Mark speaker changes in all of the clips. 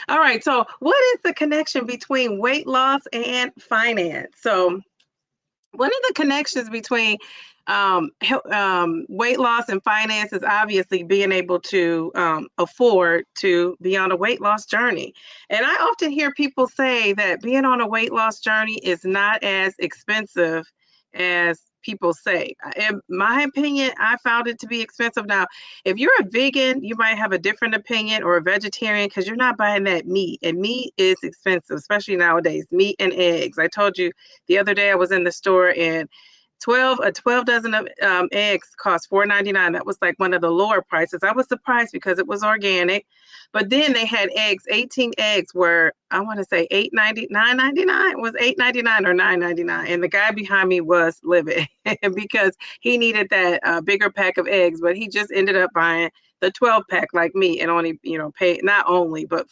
Speaker 1: All right. So, what is the connection between weight loss and finance? So, one of the connections between weight loss and finance is obviously being able to afford to be on a weight loss journey. And I often hear people say that being on a weight loss journey is not as expensive as people say. In my opinion, I found it to be expensive. Now, if you're a vegan, you might have a different opinion, or a vegetarian, because you're not buying that meat. And meat is expensive, especially nowadays. Meat and eggs. I told you the other day I was in the store, and 12 dozen of eggs cost $4.99. That was like one of the lower prices. I was surprised because it was organic. But then they had eggs. 18 eggs were, I want to say, $9.99. It was $8.99 or $9.99. And the guy behind me was livid because he needed that bigger pack of eggs, but he just ended up buying the 12 pack like me, and only, paid, not only, but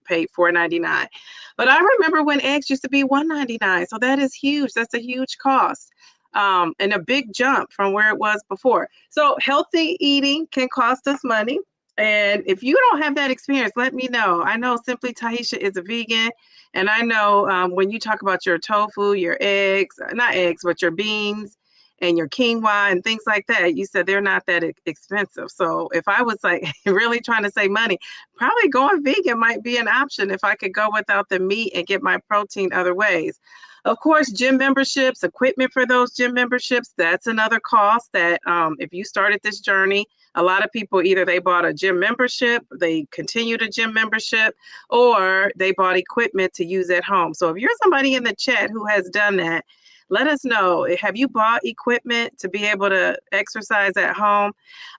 Speaker 1: paid $4.99. But I remember when eggs used to be $1.99. So that is huge. That's a huge cost. And a big jump from where it was before. So healthy eating can cost us money. And if you don't have that experience, let me know. I know Simply Tahisha is a vegan. And I know when you talk about your tofu, your eggs, not eggs, but your beans and your quinoa and things like that, you said they're not that expensive. So if I was like really trying to save money, probably going vegan might be an option if I could go without the meat and get my protein other ways. Of course, gym memberships, equipment for those gym memberships, that's another cost that if you started this journey, a lot of people either they bought a gym membership, they continued a gym membership, or they bought equipment to use at home. So if you're somebody in the chat who has done that, let us know. Have you bought equipment to be able to exercise at home?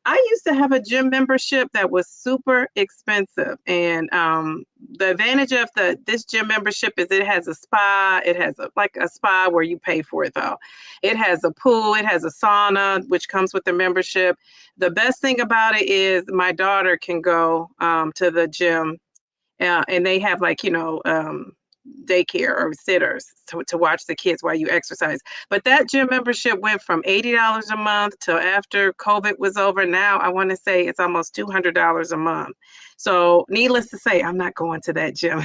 Speaker 1: I used to have a gym membership that was super expensive. And the advantage of this gym membership is it has a spa. It has like a spa where you pay for it, though. It has a pool. It has a sauna, which comes with the membership. The best thing about it is my daughter can go to the gym, and they have daycare or sitters to watch the kids while you exercise. But that gym membership went from $80 a month till after COVID was over. Now I want to say it's almost $200 a month. So needless to say, I'm not going to that gym.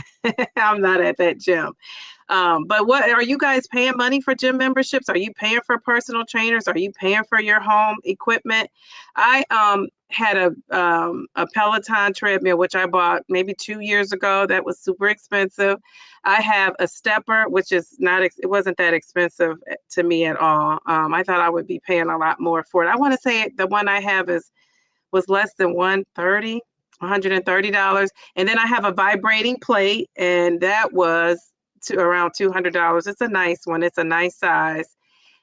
Speaker 1: I'm not at that gym. But what are you guys paying money for gym memberships? Are you paying for personal trainers? Are you paying for your home equipment? I had a Peloton treadmill, which I bought maybe 2 years ago. That was super expensive. I have a stepper, which is not, it wasn't that expensive to me at all. I thought I would be paying a lot more for it. I want to say the one I have was less than $130. And then I have a vibrating plate, and that was around $200. It's a nice one. It's a nice size.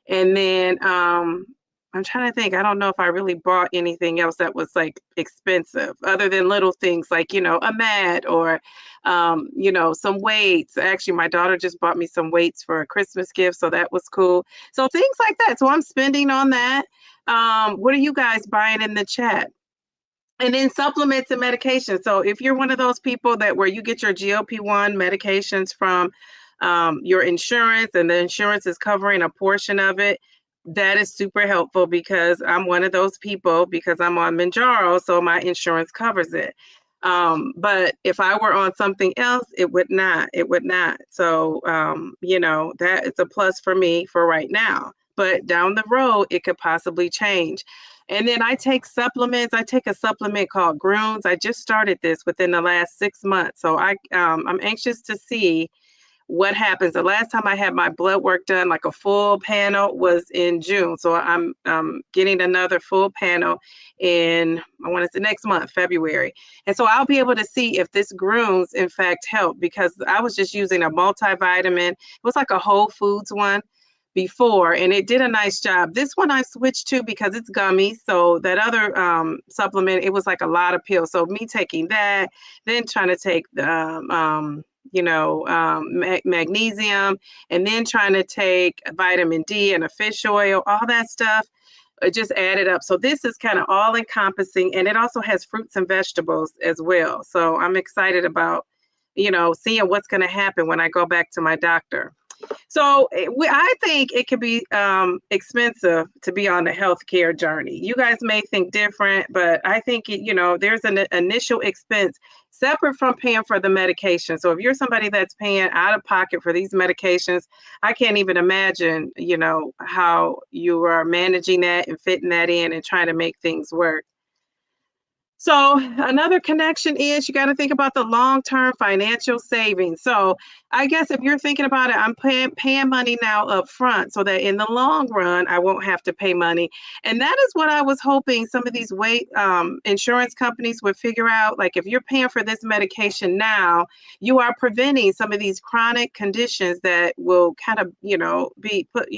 Speaker 1: And then I'm trying to think. I don't know if I really bought anything else that was like expensive, other than little things like, a mat or, some weights. Actually, my daughter just bought me some weights for a Christmas gift, so that was cool. So things like that. So I'm spending on that. What are you guys buying in the chat? And then supplements and medications. So if you're one of those people where you get your GLP-1 medications from your insurance, and the insurance is covering a portion of it, that is super helpful, because I'm one of those people, because I'm on Mounjaro, so my insurance covers it. But if I were on something else, it would not. So, that is a plus for me for right now. But down the road, it could possibly change. And then I take supplements. I take a supplement called Grooms. I just started this within the last 6 months. So I'm anxious to see what happens. The last time I had my blood work done, like a full panel, was in June. So I'm getting another full panel in, I want to say next month, February. And so I'll be able to see if this Grooms in fact help, because I was just using a multivitamin. It was like a Whole Foods one before, and it did a nice job. This one I switched to because it's gummy. So that other supplement, it was like a lot of pills. So me taking that, then trying to take the magnesium, and then trying to take vitamin D and a fish oil, all that stuff, it just added up. So this is kind of all encompassing, and it also has fruits and vegetables as well. So I'm excited about, seeing what's going to happen when I go back to my doctor. I think it could be expensive to be on the healthcare journey. You guys may think different, but I think there's an initial expense separate from paying for the medication. So if you're somebody that's paying out of pocket for these medications, I can't even imagine, how you are managing that and fitting that in and trying to make things work. So another connection is you got to think about the long-term financial savings. So I guess if you're thinking about it, I'm paying money now up front so that in the long run, I won't have to pay money. And that is what I was hoping some of these weight insurance companies would figure out. Like if you're paying for this medication now, you are preventing some of these chronic conditions that will kind of, be put,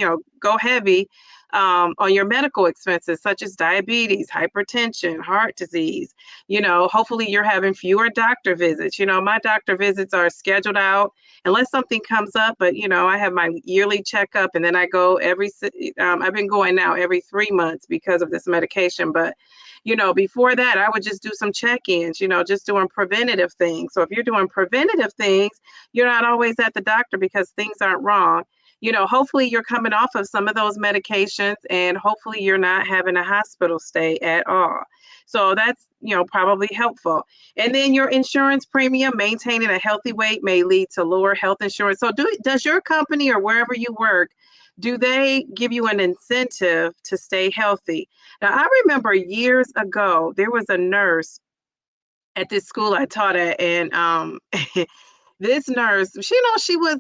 Speaker 1: go heavy on your medical expenses, such as diabetes, hypertension, heart disease. Hopefully you're having fewer doctor visits. My doctor visits are scheduled out unless something comes up, but I have my yearly checkup and then I go I've been going now every 3 months because of this medication. But before that, I would just do some check-ins, just doing preventative things. So if you're doing preventative things, you're not always at the doctor because things aren't wrong. Hopefully you're coming off of some of those medications and hopefully you're not having a hospital stay at all. So that's, probably helpful. And then your insurance premium, maintaining a healthy weight may lead to lower health insurance. So does your company or wherever you work, do they give you an incentive to stay healthy? Now, I remember years ago, there was a nurse at this school I taught at, and this nurse, she was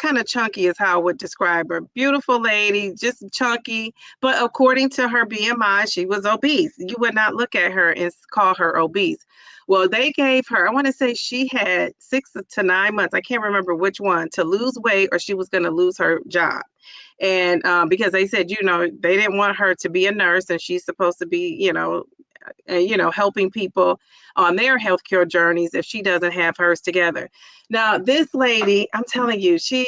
Speaker 1: kind of chunky is how I would describe her. Beautiful lady, just chunky, but according to her BMI, she was obese. You would not look at her and call her obese. Well, they gave her, I want to say she had 6 to 9 months, I can't remember which one, to lose weight or she was going to lose her job. And because they said, they didn't want her to be a nurse and she's supposed to be, helping people on their healthcare journeys if she doesn't have hers together. Now, this lady, I'm telling you, she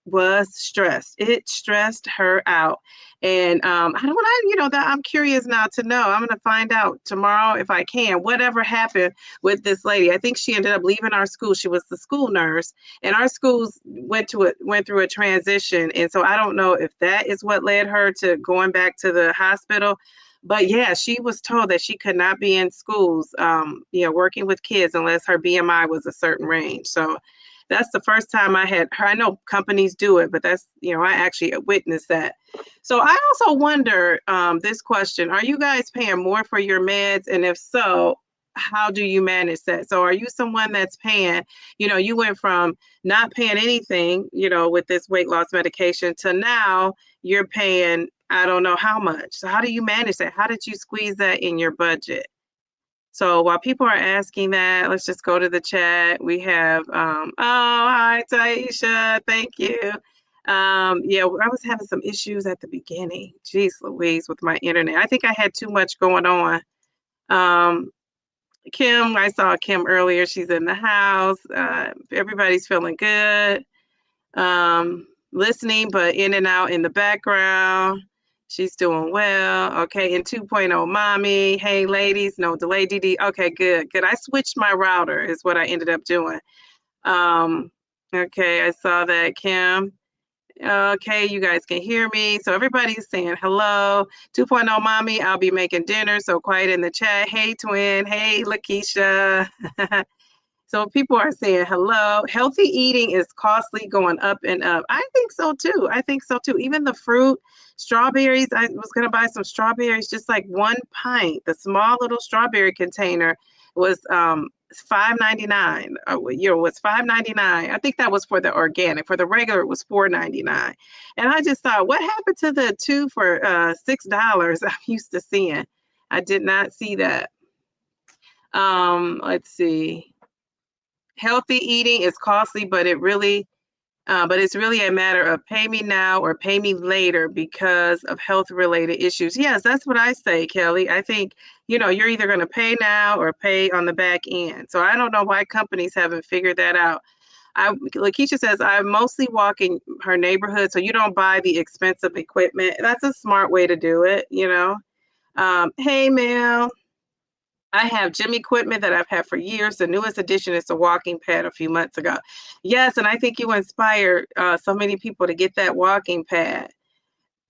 Speaker 1: was stressed. It stressed her out. And I don't want to, that I'm curious now to know. I'm going to find out tomorrow if I can, whatever happened with this lady. I think she ended up leaving our school. She was the school nurse, and our schools went through a transition. And so I don't know if that is what led her to going back to the hospital. But yeah, she was told that she could not be in schools, working with kids unless her BMI was a certain range. So that's the first time I had her. I know companies do it, but that's, I actually witnessed that. So I also wonder this question: are you guys paying more for your meds? And if so, how do you manage that? So are you someone that's paying, you went from not paying anything, with this weight loss medication to now you're paying, I don't know how much. So how do you manage that? How did you squeeze that in your budget? So while people are asking that, let's just go to the chat. We have, hi, Taisha. Thank you. Yeah, I was having some issues at the beginning. Jeez Louise, with my internet. I think I had too much going on. Kim, I saw Kim earlier. She's in the house. Everybody's feeling good. Listening, but in and out in the background. She's doing well. Okay, in 2.0 mommy. Hey, ladies, no delay, DD. Okay, good. I switched my router is what I ended up doing. Okay, I saw that, Kim. Okay, you guys can hear me. So everybody's saying hello. 2.0 mommy, I'll be making dinner. So quiet in the chat. Hey, twin. Hey, Lakeisha. So people are saying hello. Healthy eating is costly, going up and up. I think so too. Even the fruit, strawberries. I was going to buy some strawberries, just like 1 pint. The small little strawberry container was $5.99. Was $5.99. I think that was for the organic. For the regular, it was $4.99. And I just thought, what happened to the 2 for $6 I'm used to seeing? I did not see that. Let's see. Healthy eating is costly, but it's really a matter of pay me now or pay me later because of health related issues. Yes, that's what I say, Kelly. I think, you're either going to pay now or pay on the back end. So I don't know why companies haven't figured that out. Lakeisha says, I mostly walk in her neighborhood, so you don't buy the expensive equipment. That's a smart way to do it, Hey, Mel. I have gym equipment that I've had for years. The newest addition is the walking pad a few months ago. Yes, and I think you inspired so many people to get that walking pad.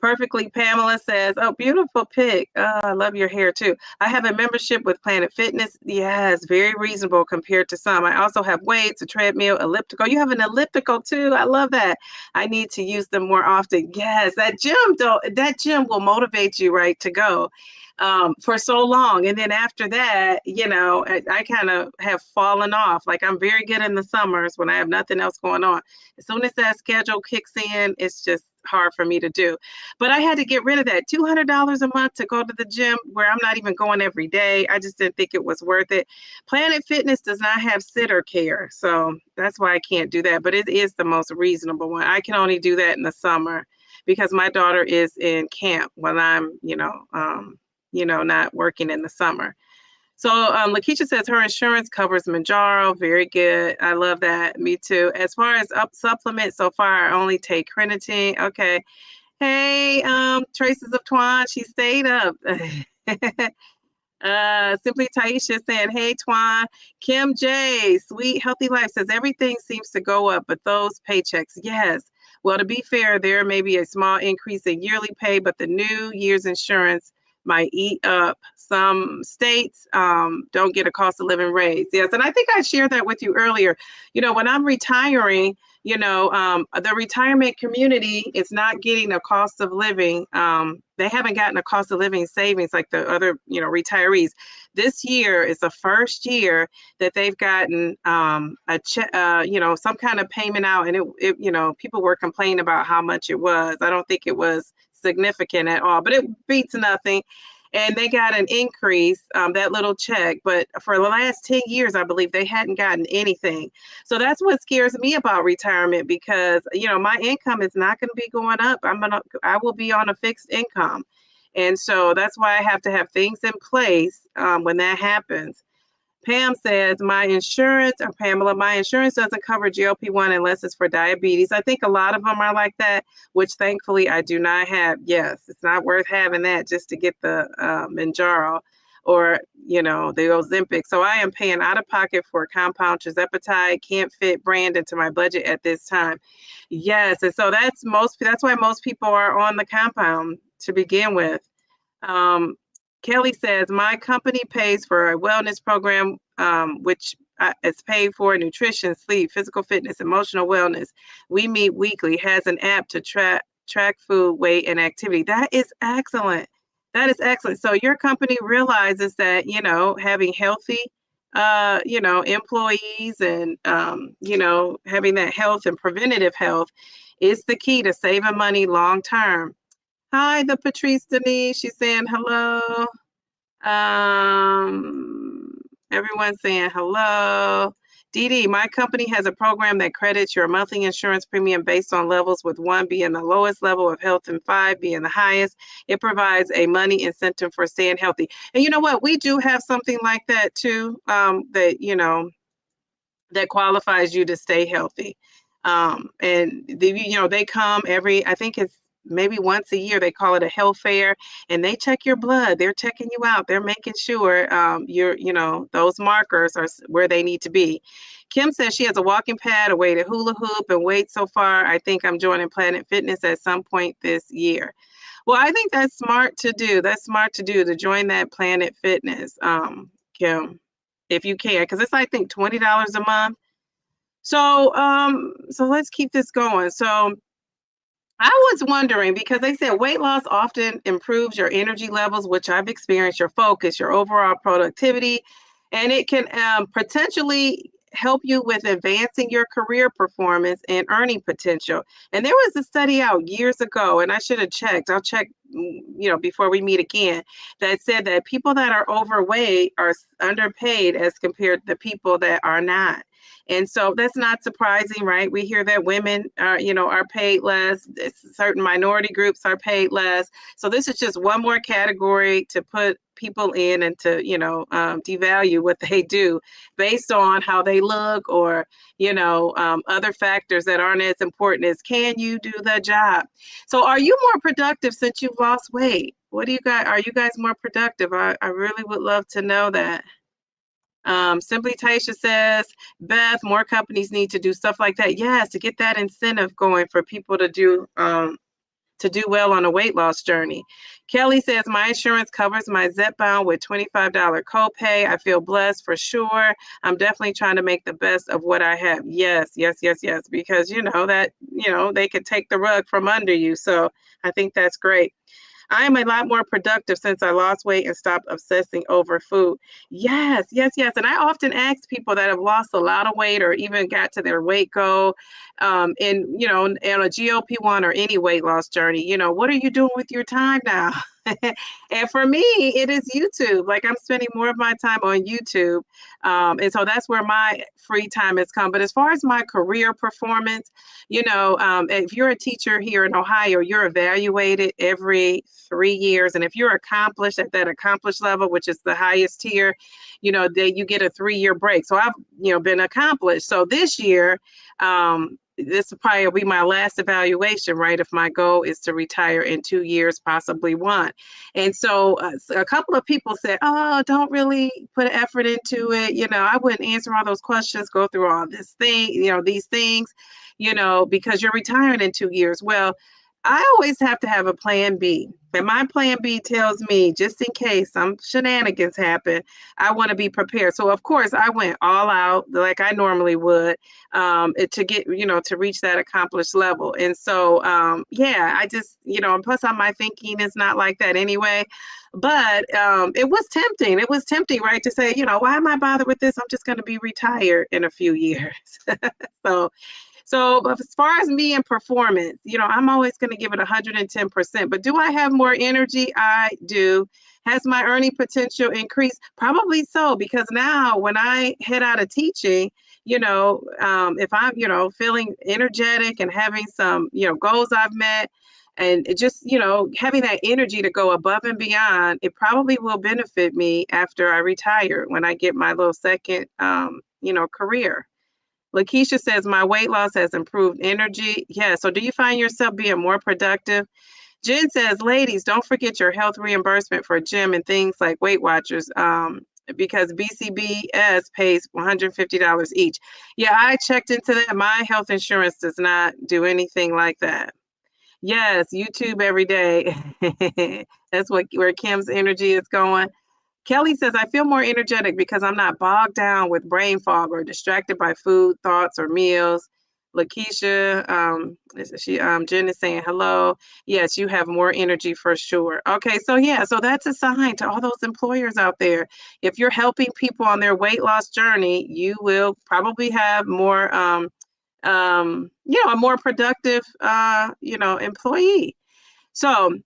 Speaker 1: Perfectly Pamela says, "Oh, beautiful pic. Oh, I love your hair too. I have a membership with Planet Fitness. Yes, very reasonable compared to some. I also have weights, a treadmill, elliptical. You have an elliptical too. I love that. I need to use them more often. Yes, that gym though, that gym will motivate you, right, to go for so long. And then after that, I kind of have fallen off. Like I'm very good in the summers when I have nothing else going on. As soon as that schedule kicks in, it's just hard for me to do. But I had to get rid of that $200 a month to go to the gym where I'm not even going every day. I just didn't think it was worth it. Planet Fitness does not have sitter care, so that's why I can't do that. But it is the most reasonable one. I can only do that in the summer because my daughter is in camp when I'm, not working in the summer. So Lakeisha says her insurance covers Mounjaro. Very good. I love that. Me too. As far as supplements, so far I only take Crenitine. Okay. Hey, Traces of Twan, she stayed up. Simply Taisha saying, "Hey Twan." Kim J, Sweet Healthy Life says everything seems to go up, but those paychecks, yes. Well, to be fair, there may be a small increase in yearly pay, but the new year's insurance might eat up. Some states don't get a cost of living raise. Yes, and I think I shared that with you earlier. When I'm retiring, the retirement community is not getting a cost of living. They haven't gotten a cost of living savings like the other, retirees. This year is the first year that they've gotten a check, some kind of payment out, and it people were complaining about how much it was. I don't think it was significant at all, but it beats nothing. And they got an increase, that little check, but for the last 10 years, I believe they hadn't gotten anything. So that's what scares me about retirement because, my income is not going to be going up. I will be on a fixed income. And so that's why I have to have things in place when that happens. Pam says, Pamela, my insurance doesn't cover GLP-1 unless it's for diabetes. I think a lot of them are like that, which thankfully I do not have. Yes, it's not worth having that just to get the Mounjaro or, the Ozempic. So I am paying out of pocket for compound tirzepatide, can't fit brand into my budget at this time. Yes, and so that's why most people are on the compound to begin with. Kelly says, my company pays for a wellness program, which is paid for nutrition, sleep, physical fitness, emotional wellness. We meet weekly, has an app to track food, weight, and activity. That is excellent. That is excellent. So your company realizes that, having healthy, employees and, having that health and preventative health is the key to saving money long term. Hi, the Patrice Denise. She's saying hello. Everyone's saying hello. Dee, my company has a program that credits your monthly insurance premium based on levels, with 1 being the lowest level of health and 5 being the highest. It provides a money incentive for staying healthy. And you know what? We do have something like that too, that qualifies you to stay healthy. And they come I think it's maybe once a year. They call it a health fair, and they check your blood. They're checking you out. They're making sure those markers are where they need to be. Kim says she has a walking pad, a weighted hula hoop, and weights so far. I think I'm joining Planet Fitness at some point this year. Well, I think that's smart to do. To join that Planet Fitness, Kim, if you can, because it's I think $20 a month. So let's keep this going. So I was wondering, because they said weight loss often improves your energy levels, which I've experienced, your focus, your overall productivity, and it can potentially help you with advancing your career performance and earning potential. And there was a study out years ago, and I should have checked. I'll check, before we meet again, that said that people that are overweight are underpaid as compared to people that are not. And so that's not surprising, right? We hear that women are paid less. Certain minority groups are paid less. So this is just one more category to put people in and to, devalue what they do based on how they look or, other factors that aren't as important as can you do the job? So are you more productive since you've lost weight? What do you guys, are you guys more productive? I really would love to know that. Simply Taisha says, Beth, more companies need to do stuff like that. Yes, to get that incentive going for people to do well on a weight loss journey. Kelly says, my insurance covers my Zepbound with $25 copay. I feel blessed for sure. I'm definitely trying to make the best of what I have. Yes, yes, yes, yes, because they could take the rug from under you. So I think that's great. I am a lot more productive since I lost weight and stopped obsessing over food. Yes, yes, yes. And I often ask people that have lost a lot of weight or even got to their weight goal, in a GLP-1 or any weight loss journey, what are you doing with your time now? And for me, it is YouTube. Like I'm spending more of my time on YouTube. And so that's where my free time has come. But as far as my career performance, if you're a teacher here in Ohio, you're evaluated every 3 years. And if you're accomplished at that accomplished level, which is the highest tier, you get a 3-year break. So I've, been accomplished. So this year, this will probably be my last evaluation, right? If my goal is to retire in 2 years, possibly one. And so a couple of people said, oh, don't really put effort into it. I wouldn't answer all those questions, go through all this thing, these things, because you're retiring in 2 years. Well, I always have to have a plan B. And my plan B tells me, just in case some shenanigans happen, I want to be prepared. So, of course, I went all out like I normally would to get, to reach that accomplished level. And so, I just, plus my thinking is not like that anyway. But it was tempting. It was tempting, right, to say, why am I bothered with this? I'm just going to be retired in a few years. So, as far as me and performance, I'm always going to give it 110%. But do I have more energy? I do. Has my earning potential increased? Probably so, because now when I head out of teaching, if I'm, feeling energetic and having some, goals I've met, and it just, having that energy to go above and beyond, it probably will benefit me after I retire when I get my little second, career. Lakeisha says, my weight loss has improved energy. Yeah. So do you find yourself being more productive? Jen says, ladies, don't forget your health reimbursement for gym and things like Weight Watchers, because BCBS pays $150 each. Yeah, I checked into that. My health insurance does not do anything like that. Yes, YouTube every day. That's where Kim's energy is going. Kelly says, I feel more energetic because I'm not bogged down with brain fog or distracted by food, thoughts, or meals. Lakeisha, Jen is saying hello. Yes, you have more energy for sure. Okay, so that's a sign to all those employers out there. If you're helping people on their weight loss journey, you will probably have more, a more productive, employee. So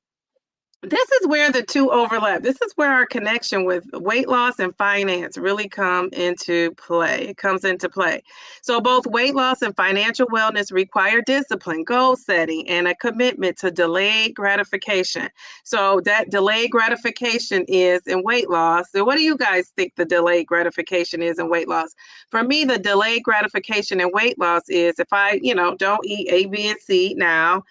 Speaker 1: this is where the two overlap. This is where our connection with weight loss and finance really come into play. It comes into play. So both weight loss and financial wellness require discipline, goal setting, and a commitment to delayed gratification. So that delayed gratification is in weight loss. So what do you guys think the delayed gratification is in weight loss? For me, the delayed gratification in weight loss is if I, don't eat A, B, and C now,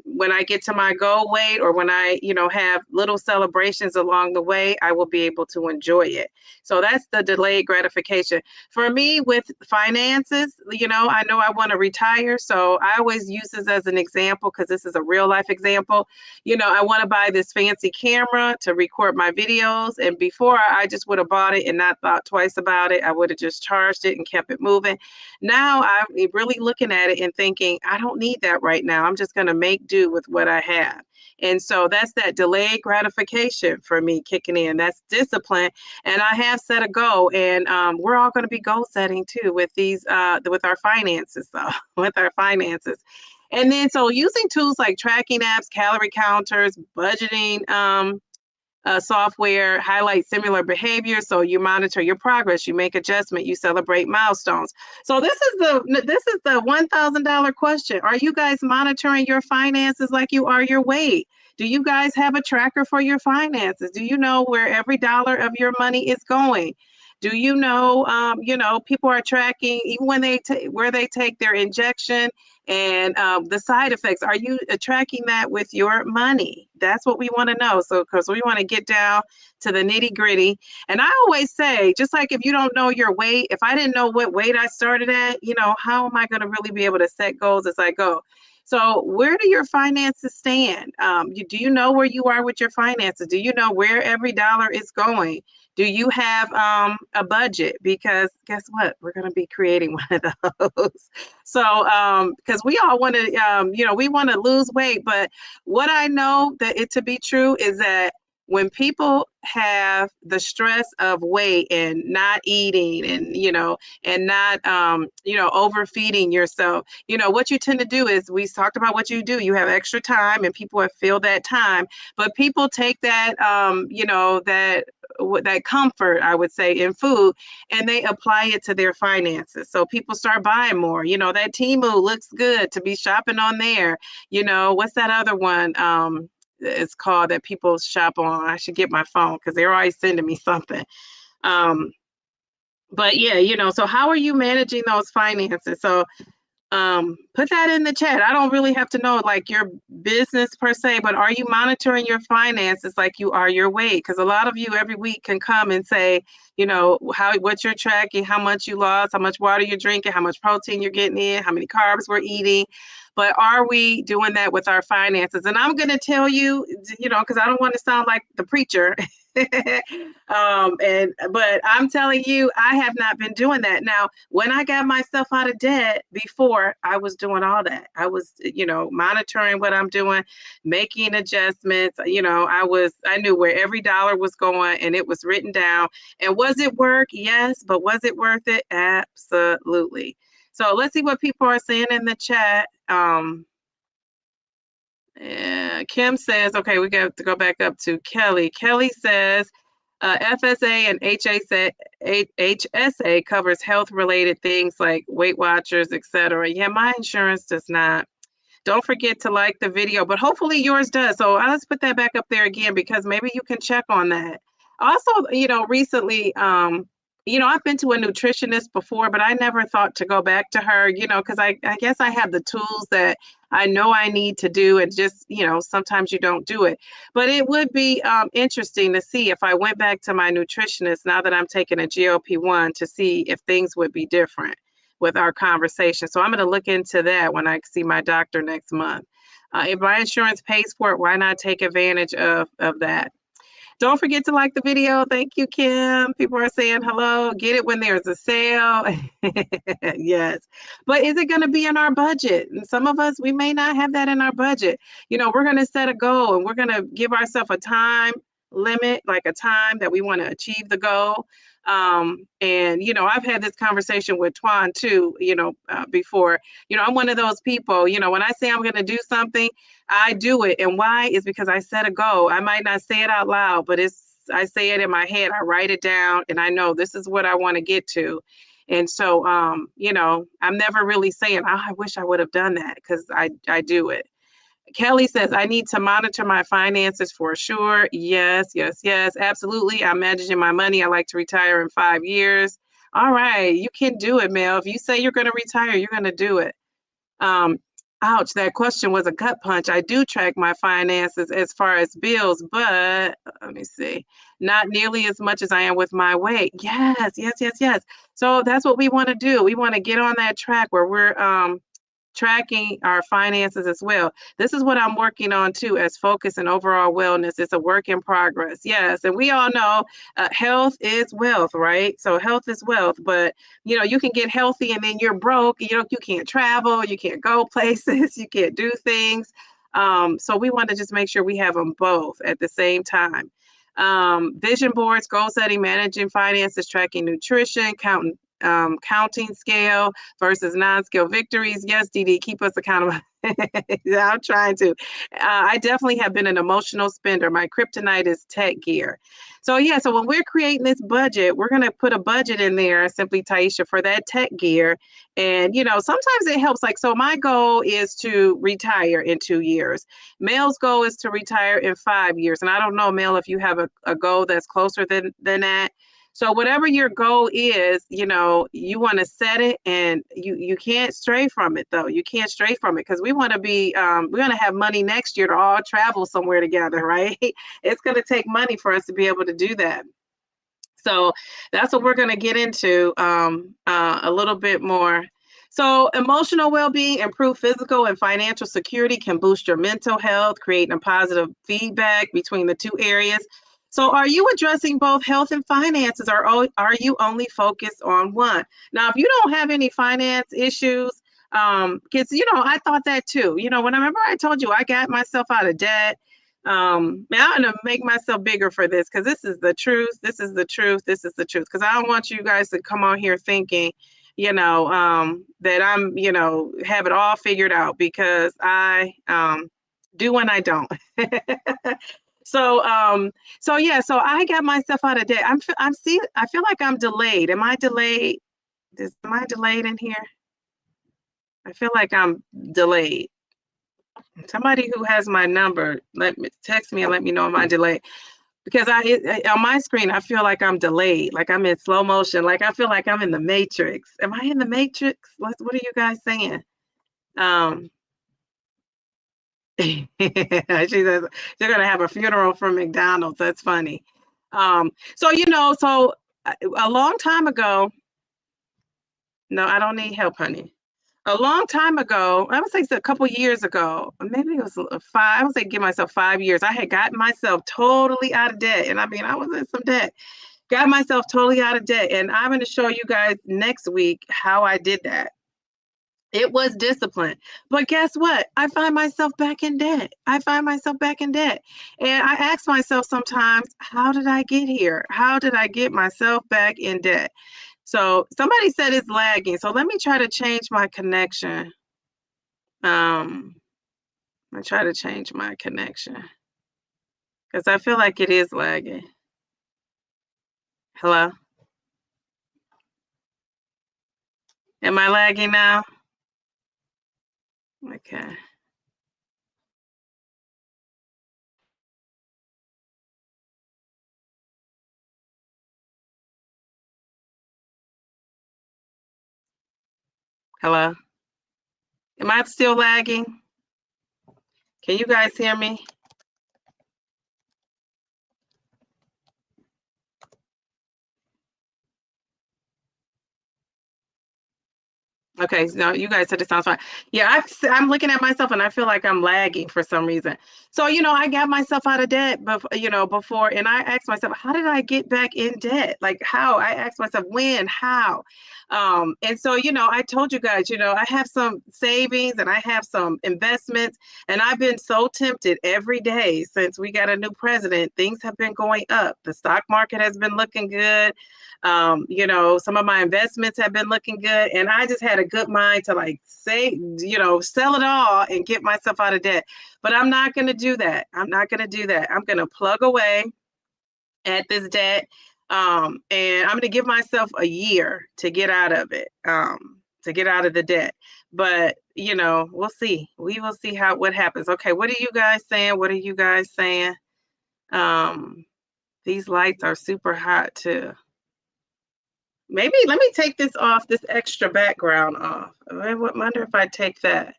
Speaker 1: when I get to my goal weight or when I, have little celebrations along the way, I will be able to enjoy it. So that's the delayed gratification. For me with finances, I know I want to retire. So I always use this as an example because this is a real life example. I want to buy this fancy camera to record my videos. And before I just would have bought it and not thought twice about it. I would have just charged it and kept it moving. Now I'm really looking at it and thinking, I don't need that right now. I'm just going to make do with what I have. And so that's that delayed gratification for me kicking in. That's discipline. And I have set a goal, and we're all going to be goal setting too with these, with our finances, though, with our finances. And then so using tools like tracking apps, calorie counters, budgeting, software highlight similar behaviors, so you monitor your progress, you make adjustment, you celebrate milestones. So this is the $1,000 question. Are you guys monitoring your finances like you are your weight? Do you guys have a tracker for your finances? Do you know where every dollar of your money is going? Do you know, people are tracking even when where they take their injection And the side effects, are you tracking that with your money? That's what we want to know. So, because we want to get down to the nitty gritty. And I always say, just like if you don't know your weight, if I didn't know what weight I started at, how am I going to really be able to set goals as I go? So where do your finances stand? Do you know where you are with your finances? Do you know where every dollar is going? Do you have a budget? Because guess what? We're going to be creating one of those. So because we all want to, we want to lose weight. But what I know that it to be true is that when people have the stress of weight and not eating and not overfeeding yourself, what you tend to do is, we talked about what you do. You have extra time and people have filled that time, but people take that that comfort, I would say, in food, and they apply it to their finances. So people start buying more. That Temu looks good to be shopping on there. What's that other one? It's called that people shop on. I should get my phone because they're always sending me something. But yeah, so how are you managing those finances? So put that in the chat. I don't really have to know like your business per se, but are you monitoring your finances like you are your weight? Because a lot of you every week can come and say, what you're tracking, how much you lost, how much water you're drinking, how much protein you're getting in, how many carbs we're eating. But are we doing that with our finances? And I'm going to tell you, because I don't want to sound like the preacher. But I'm telling you, I have not been doing that. Now, when I got myself out of debt before, I was doing all that. I was, monitoring what I'm doing, making adjustments. I knew where every dollar was going and it was written down. And was it work? Yes. But was it worth it? Absolutely. So let's see what people are saying in the chat. Kim says, okay, we got to go back up to Kelly. Kelly says, FSA and HSA covers health-related things like Weight Watchers, etc. Yeah, my insurance does not. Don't forget to like the video, but hopefully yours does. So let's put that back up there again, because maybe you can check on that. Also, recently, I've been to a nutritionist before, but I never thought to go back to her, because I guess I have the tools that I know I need to do, and just, sometimes you don't do it. But it would be interesting to see if I went back to my nutritionist now that I'm taking a GLP-1 to see if things would be different with our conversation. So I'm going to look into that when I see my doctor next month. If my insurance pays for it, why not take advantage of that? Don't forget to like the video. Thank you, Kim. People are saying hello. Get it when there's a sale. Yes. But is it going to be in our budget? And some of us, we may not have that in our budget. We're going to set a goal and we're going to give ourselves a time limit, like a time that we want to achieve the goal. And I've had this conversation with Twan too, before. I'm one of those people, when I say I'm going to do something, I do it. And why? Is because I set a goal. I might not say it out loud, but I say it in my head. I write it down and I know this is what I want to get to. And so, I'm never really saying, oh, I wish I would have done that, because I do it. Kelly says, I need to monitor my finances for sure. Yes, yes, yes, absolutely. I'm managing my money. I like to retire in 5 years. All right, you can do it, Mel. If you say you're going to retire, you're going to do it. Ouch, that question was a gut punch. I do track my finances as far as bills, but let me see, not nearly as much as I am with my weight. Yes, yes, yes, yes. So that's what we want to do. We want to get on that track where we're tracking our finances as well. This is what I'm working on too, as focus and overall wellness. It's a work in progress. Yes. And we all know health is wealth, right? So health is wealth, but you can get healthy and then you're broke. You can't travel, you can't go places, you can't do things. So we want to just make sure we have them both at the same time. Vision boards, goal setting, managing finances, tracking nutrition, counting scale versus non-scale victories. Yes, Dee, keep us accountable. I'm trying to. I definitely have been an emotional spender. My kryptonite is tech gear. So yeah, so when we're creating this budget, we're going to put a budget in there, simply Taisha, for that tech gear. And, sometimes it helps. Like, so my goal is to retire in 2 years. Mel's goal is to retire in 5 years. And I don't know, Mel, if you have a goal that's closer than that. So whatever your goal is, you know, you want to set it, and you can't stray from it though. You can't stray from it because we want to be we want to have money next year to all travel somewhere together, right? It's going to take money for us to be able to do that. So that's what we're going to get into a little bit more. So emotional well-being, improve physical and financial security, can boost your mental health, creating a positive feedback between the two areas. So are you addressing both health and finances, or are you only focused on one? Now, if you don't have any finance issues, because, you know, I thought that too. You know, whenever I told you I got myself out of debt, now I'm gonna make myself bigger for this because this is the truth. This is the truth. This is the truth. Because I don't want you guys to come on here thinking, you know, that I'm, you know, have it all figured out, because I do when I don't. So so yeah, so I got myself out of debt. I feel like I'm delayed. Am I delayed? Am I delayed in here? I feel like I'm delayed. Somebody who has my number, let me text me and let me know am I delayed. Because on my screen, I feel like I'm delayed, like I'm in slow motion, like I feel like I'm in the Matrix. Am I in the Matrix? What are you guys saying? She says they're gonna have a funeral for McDonald's. That's funny. So you know, so a long time ago. No, I don't need help, honey. A long time ago, I would say a couple years ago, maybe it was five. I would say give myself 5 years. I had gotten myself totally out of debt, and I mean, I was in some debt. Got myself totally out of debt, and I'm going to show you guys next week how I did that. It was discipline. But guess what? I find myself back in debt. I find myself back in debt. And I ask myself sometimes, how did I get here? How did I get myself back in debt? So somebody said it's lagging. So let me try to change my connection. I try to change my connection because I feel like it is lagging. Hello? Am I lagging now? Okay. Hello? Am I still lagging? Can you guys hear me? Okay, no, you guys said it sounds fine. Yeah, I'm looking at myself and I feel like I'm lagging for some reason. So, you know, I got myself out of debt, you know, before, and I asked myself, how did I get back in debt? Like, how? I asked myself, when, how? And so, you know, I told you guys, you know, I have some savings and I have some investments, and I've been so tempted every day since we got a new president. Things have been going up. The stock market has been looking good. You know, some of my investments have been looking good, and I just had a good mind to like say, you know, sell it all and get myself out of debt. But I'm not going to do that. I'm not going to do that. I'm going to plug away at this debt, and I'm going to give myself a year to get out of it, to get out of the debt. But you know, we'll see. We will see what happens. Okay, what are you guys saying? What are you guys saying? These lights are super hot too. Maybe let me take this off, this extra background off. I wonder if I take that.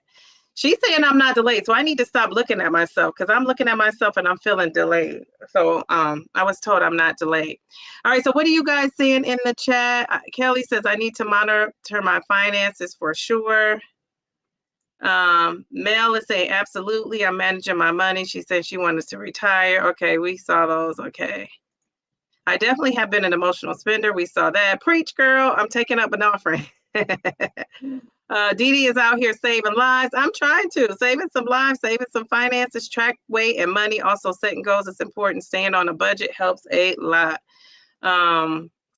Speaker 1: She's saying I'm not delayed, so I need to stop looking at myself because I'm looking at myself and I'm feeling delayed. So I was told I'm not delayed. All right, so what are you guys saying in the chat? Kelly says I need to monitor my finances for sure. Mel is saying absolutely, I'm managing my money. She said she wanted to retire. Okay, we saw those. Okay. I definitely have been an emotional spender. We saw that. Preach, girl. I'm taking up an offering. Dee Dee is out here saving lives. I'm trying to. Saving some lives, saving some finances, track weight and money. Also, setting goals is important. Staying on a budget helps a lot.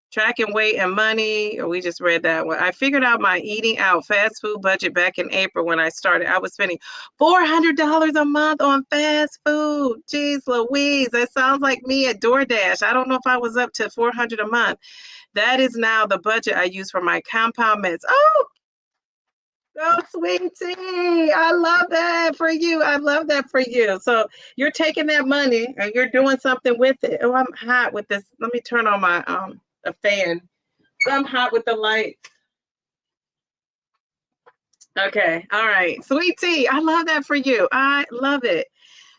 Speaker 1: Tracking weight and money. We just read that one. I figured out my eating out fast food budget back in April when I started. I was spending $400 a month on fast food. Jeez Louise, that sounds like me at DoorDash. I don't know if I was up to $400 a month. That is now the budget I use for my compound meds. Oh, sweetie, I love that for you. I love that for you. So you're taking that money and you're doing something with it. Oh, I'm hot with this. Let me turn on my a fan. I'm hot with the lights. Okay. All right. Sweet tea. I love that for you. I love it.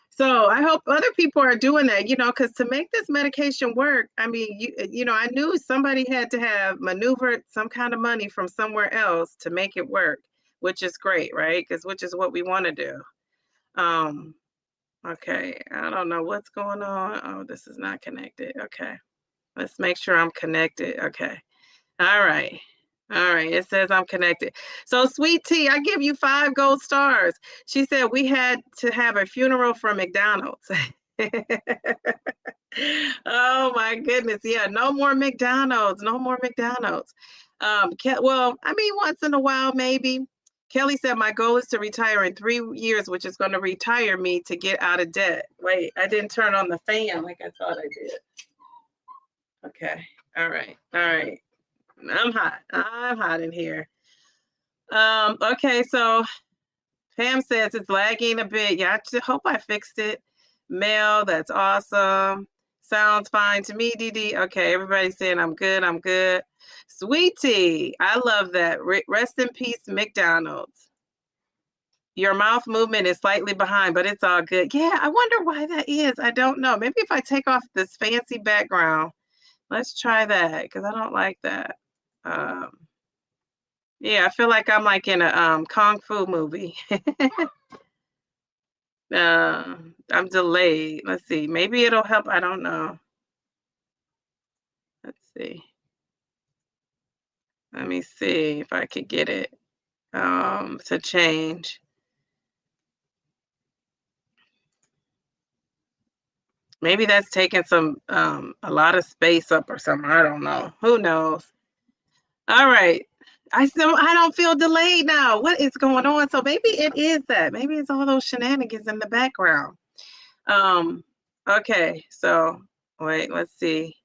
Speaker 1: So I hope other people are doing that, because to make this medication work, I mean, I knew somebody had to have maneuvered some kind of money from somewhere else to make it work, which is great, right? Which is what we want to do. Okay. I don't know what's going on. Oh, this is not connected. Okay. Let's make sure I'm connected. Okay. All right. All right. It says I'm connected. So, Sweet Tea, I give you 5 gold stars. She said we had to have a funeral for McDonald's. Oh my goodness. Yeah, no more McDonald's. No more McDonald's. Well, I mean, once in a while, maybe. Kelly said my goal is to retire in 3 years, which is going to retire me to get out of debt. Wait, I didn't turn on the fan like I thought I did. Okay. All right. All right. I'm hot. I'm hot in here. Okay, so Pam says it's lagging a bit. Yeah, I just hope I fixed it. Mel, that's awesome. Sounds fine to me, Dee. Okay, everybody's saying I'm good. I'm good. Sweetie, I love that. Rest in peace, McDonald's. Your mouth movement is slightly behind, but it's all good. Yeah, I wonder why that is. I don't know. Maybe if I take off this fancy background, let's try that because I don't like that. Yeah, I feel like I'm like in a kung fu movie. I'm delayed. Let's see. Maybe it'll help. I don't know. Let's see. Let me see if I could get it to change. Maybe that's taking some a lot of space up or something. I don't know. Who knows? All right. I don't feel delayed now. What is going on? So maybe it is that. Maybe it's all those shenanigans in the background. Okay, so wait, let's see.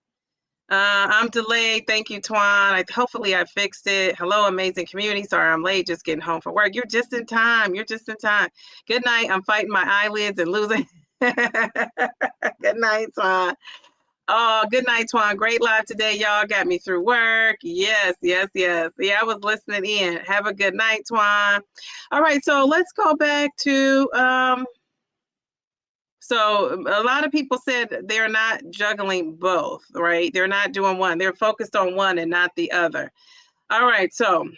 Speaker 1: I'm delayed. Thank you, Twan. Hopefully I fixed it. Hello, amazing community. Sorry, I'm late, just getting home from work. You're just in time. You're just in time. Good night. I'm fighting my eyelids and losing. Good night, Twan. Oh, good night, Twan. Great live today, y'all. Got me through work. Yes, yes, yes. Yeah, I was listening in. Have a good night, Twan. All right, so let's go back to so a lot of people said they're not juggling both, right? They're not doing one. They're focused on one and not the other. All right, so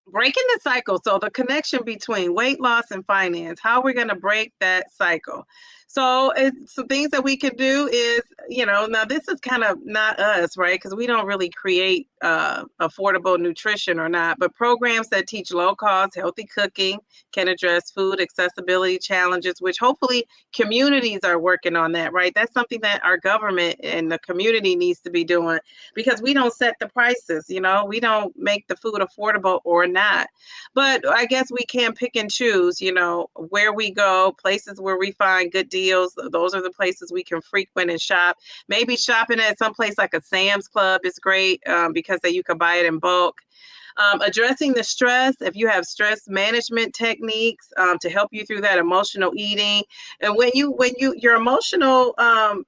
Speaker 1: breaking the cycle. So the connection between weight loss and finance, how we're going to break that cycle. So it's some things that we can do is, now this is kind of not us, right? Because we don't really create affordable nutrition or not, but programs that teach low cost, healthy cooking can address food accessibility challenges, which hopefully communities are working on that, right? That's something that our government and the community needs to be doing because we don't set the prices, we don't make the food affordable or not. But I guess we can pick and choose, where we go, places where we find good deals. Those are the places we can frequent and shop. Maybe shopping at some place like a Sam's Club is great because you can buy it in bulk. Addressing the stress, if you have stress management techniques to help you through that emotional eating. And when your emotional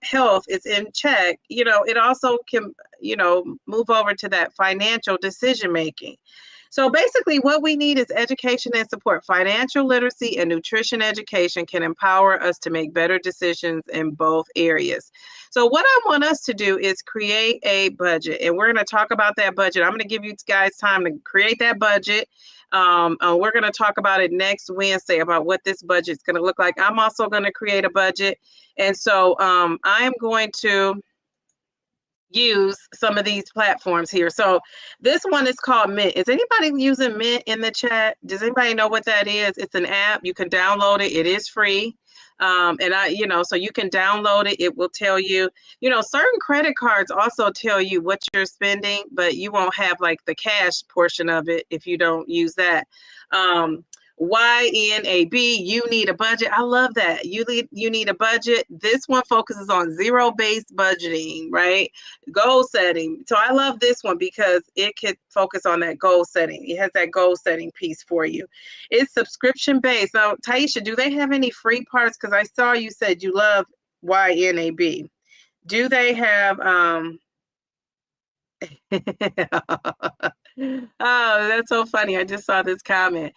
Speaker 1: health is in check, it also can, move over to that financial decision making. So basically what we need is education and support. Financial literacy and nutrition education can empower us to make better decisions in both areas. So what I want us to do is create a budget, and we're going to talk about that budget. I'm going to give you guys time to create that budget. We're going to talk about it next Wednesday about what this budget is going to look like. I'm also going to create a budget. And so I am going to use some of these platforms here. So this one is called Mint. Is anybody using Mint in the chat? Does anybody know what that is? It's an app. You can download it. It is free. So you can download it. It will tell you, certain credit cards also tell you what you're spending, but you won't have like the cash portion of it if you don't use that. YNAB, you need a budget. I love that. You need a budget. This one focuses on zero-based budgeting, right? Goal setting. So I love this one because it could focus on that goal setting. It has that goal setting piece for you. It's subscription based. Now, Taisha, do they have any free parts? Because I saw you said you love YNAB. Do they have Oh, that's so funny. I just saw this comment.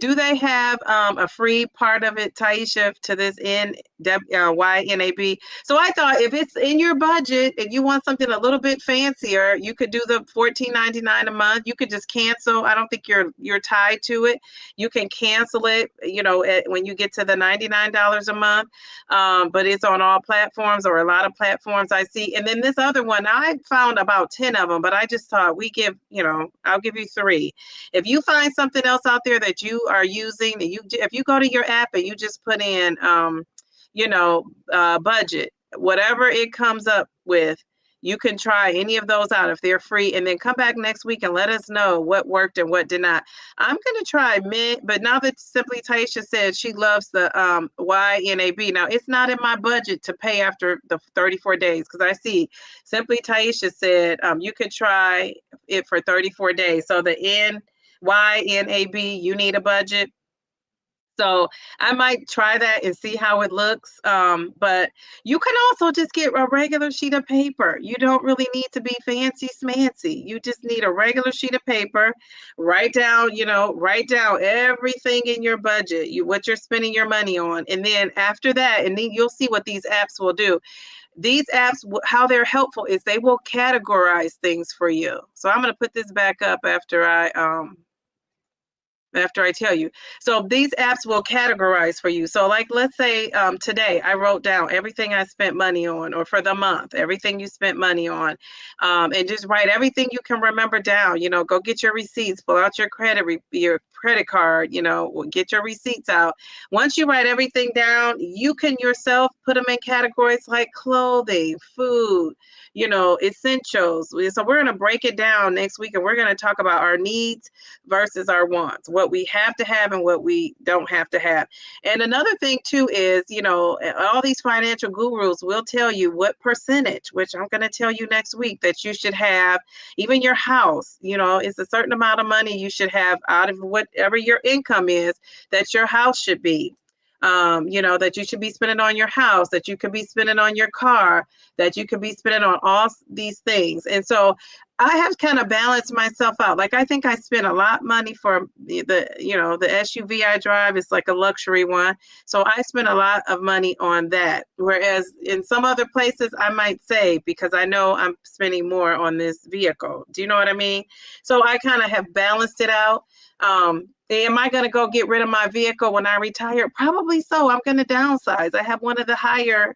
Speaker 1: Do they have a free part of it, Taisha, to this YNAB? So I thought if it's in your budget and you want something a little bit fancier, you could do the $14.99 a month. You could just cancel. I don't think you're tied to it. You can cancel it, when you get to the $99 a month. But it's on all platforms or a lot of platforms I see. And then this other one, I found about 10 of them, but I just thought I'll give you 3. If you find something else out there that you are using, if you go to your app and you just put in, budget, whatever it comes up with, you can try any of those out if they're free, and then come back next week and let us know what worked and what did not. I'm going to try Mint, but now that Simply Taisha said she loves the YNAB, now it's not in my budget to pay after the 34 days, because I see Simply Taisha said you could try it for 34 days. So the YNAB, you need a budget. So I might try that and see how it looks. But you can also just get a regular sheet of paper. You don't really need to be fancy smancy. You just need a regular sheet of paper. Write down everything in your budget, what you're spending your money on. And then after that, and then you'll see what these apps will do. These apps, how they're helpful is they will categorize things for you. So I'm going to put this back up after I tell you. So these apps will categorize for you. So like, let's say today I wrote down everything I spent money on, or for the month, everything you spent money on, and just write everything you can remember down. Go get your receipts, pull out your credit card, get your receipts out. Once you write everything down, you can yourself put them in categories like clothing, food, essentials. So we're going to break it down next week, and we're going to talk about our needs versus our wants, what we have to have and what we don't have to have. And another thing too is, all these financial gurus will tell you what percentage, which I'm going to tell you next week, that you should have. Even your house, it's a certain amount of money you should have out of whatever your income is, that your house should be. That you should be spending on your house, that you could be spending on your car, that you could be spending on all these things. And so I have kind of balanced myself out. Like, I think I spent a lot of money for the SUV I drive. It's like a luxury one. So I spent a lot of money on that. Whereas in some other places I might save, because I know I'm spending more on this vehicle. Do you know what I mean? So I kind of have balanced it out. Am I going to go get rid of my vehicle when I retire? Probably so. I'm going to downsize. I have one of the higher,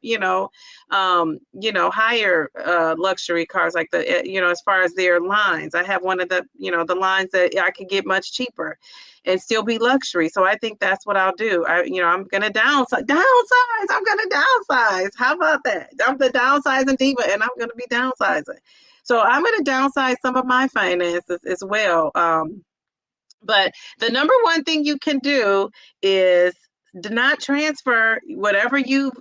Speaker 1: higher luxury cars, like as far as their lines. I have one of the, the lines that I could get much cheaper and still be luxury. So I think that's what I'll do. I'm going to downsize. I'm going to downsize. How about that? I'm the downsizing diva, and I'm going to be downsizing. So I'm going to downsize some of my finances as well. But the number one thing you can do is do not transfer whatever you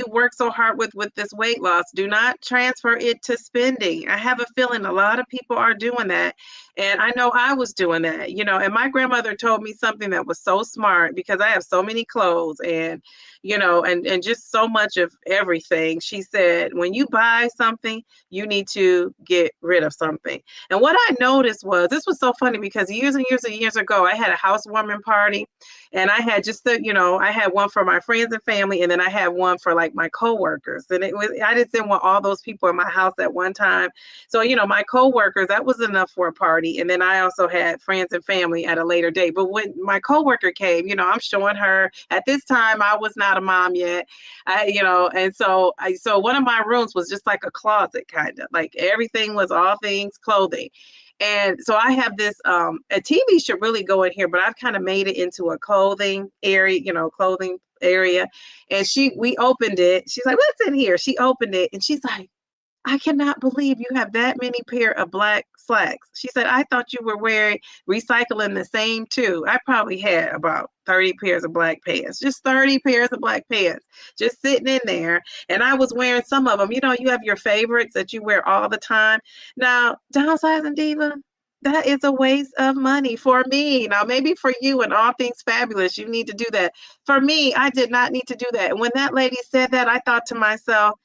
Speaker 1: work so hard with this weight loss. Do not transfer it to spending. I have a feeling a lot of people are doing that. And I know I was doing that, and my grandmother told me something that was so smart, because I have so many clothes and, and just so much of everything. She said, when you buy something, you need to get rid of something. And what I noticed was, this was so funny, because years and years and years ago, I had a housewarming party, and I had just I had one for my friends and family, and then I had one for like my coworkers. And I just didn't want all those people in my house at one time. So, my coworkers, that was enough for a party. And then I also had friends and family at a later date. But when my coworker came, I'm showing her. At this time, I was not a mom yet. And so one of my rooms was just like a closet, kind of like everything was all things clothing. And so I have this, a TV should really go in here, but I've kind of made it into a clothing area, clothing area. And we opened it. She's like, what's in here? She opened it, and she's like, I cannot believe you have that many pair of black slacks. She said, I thought you were recycling the same too. I probably had about 30 pairs of black pants, just 30 pairs of black pants, just sitting in there. And I was wearing some of them. You have your favorites that you wear all the time. Now, downsizing diva, that is a waste of money for me. Now, maybe for you and all things fabulous, you need to do that. For me, I did not need to do that. And when that lady said that, I thought to myself,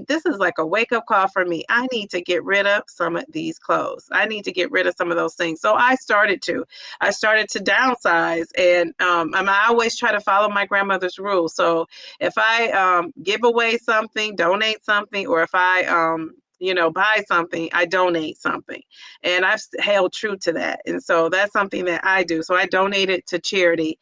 Speaker 1: this is like a wake up call for me. I need to get rid of some of these clothes. I need to get rid of some of those things. So I started to downsize, and I always try to follow my grandmother's rules. So if I give away something, donate something, or if I buy something, I donate something. And I've held true to that. And so that's something that I do. So I donate it to charity.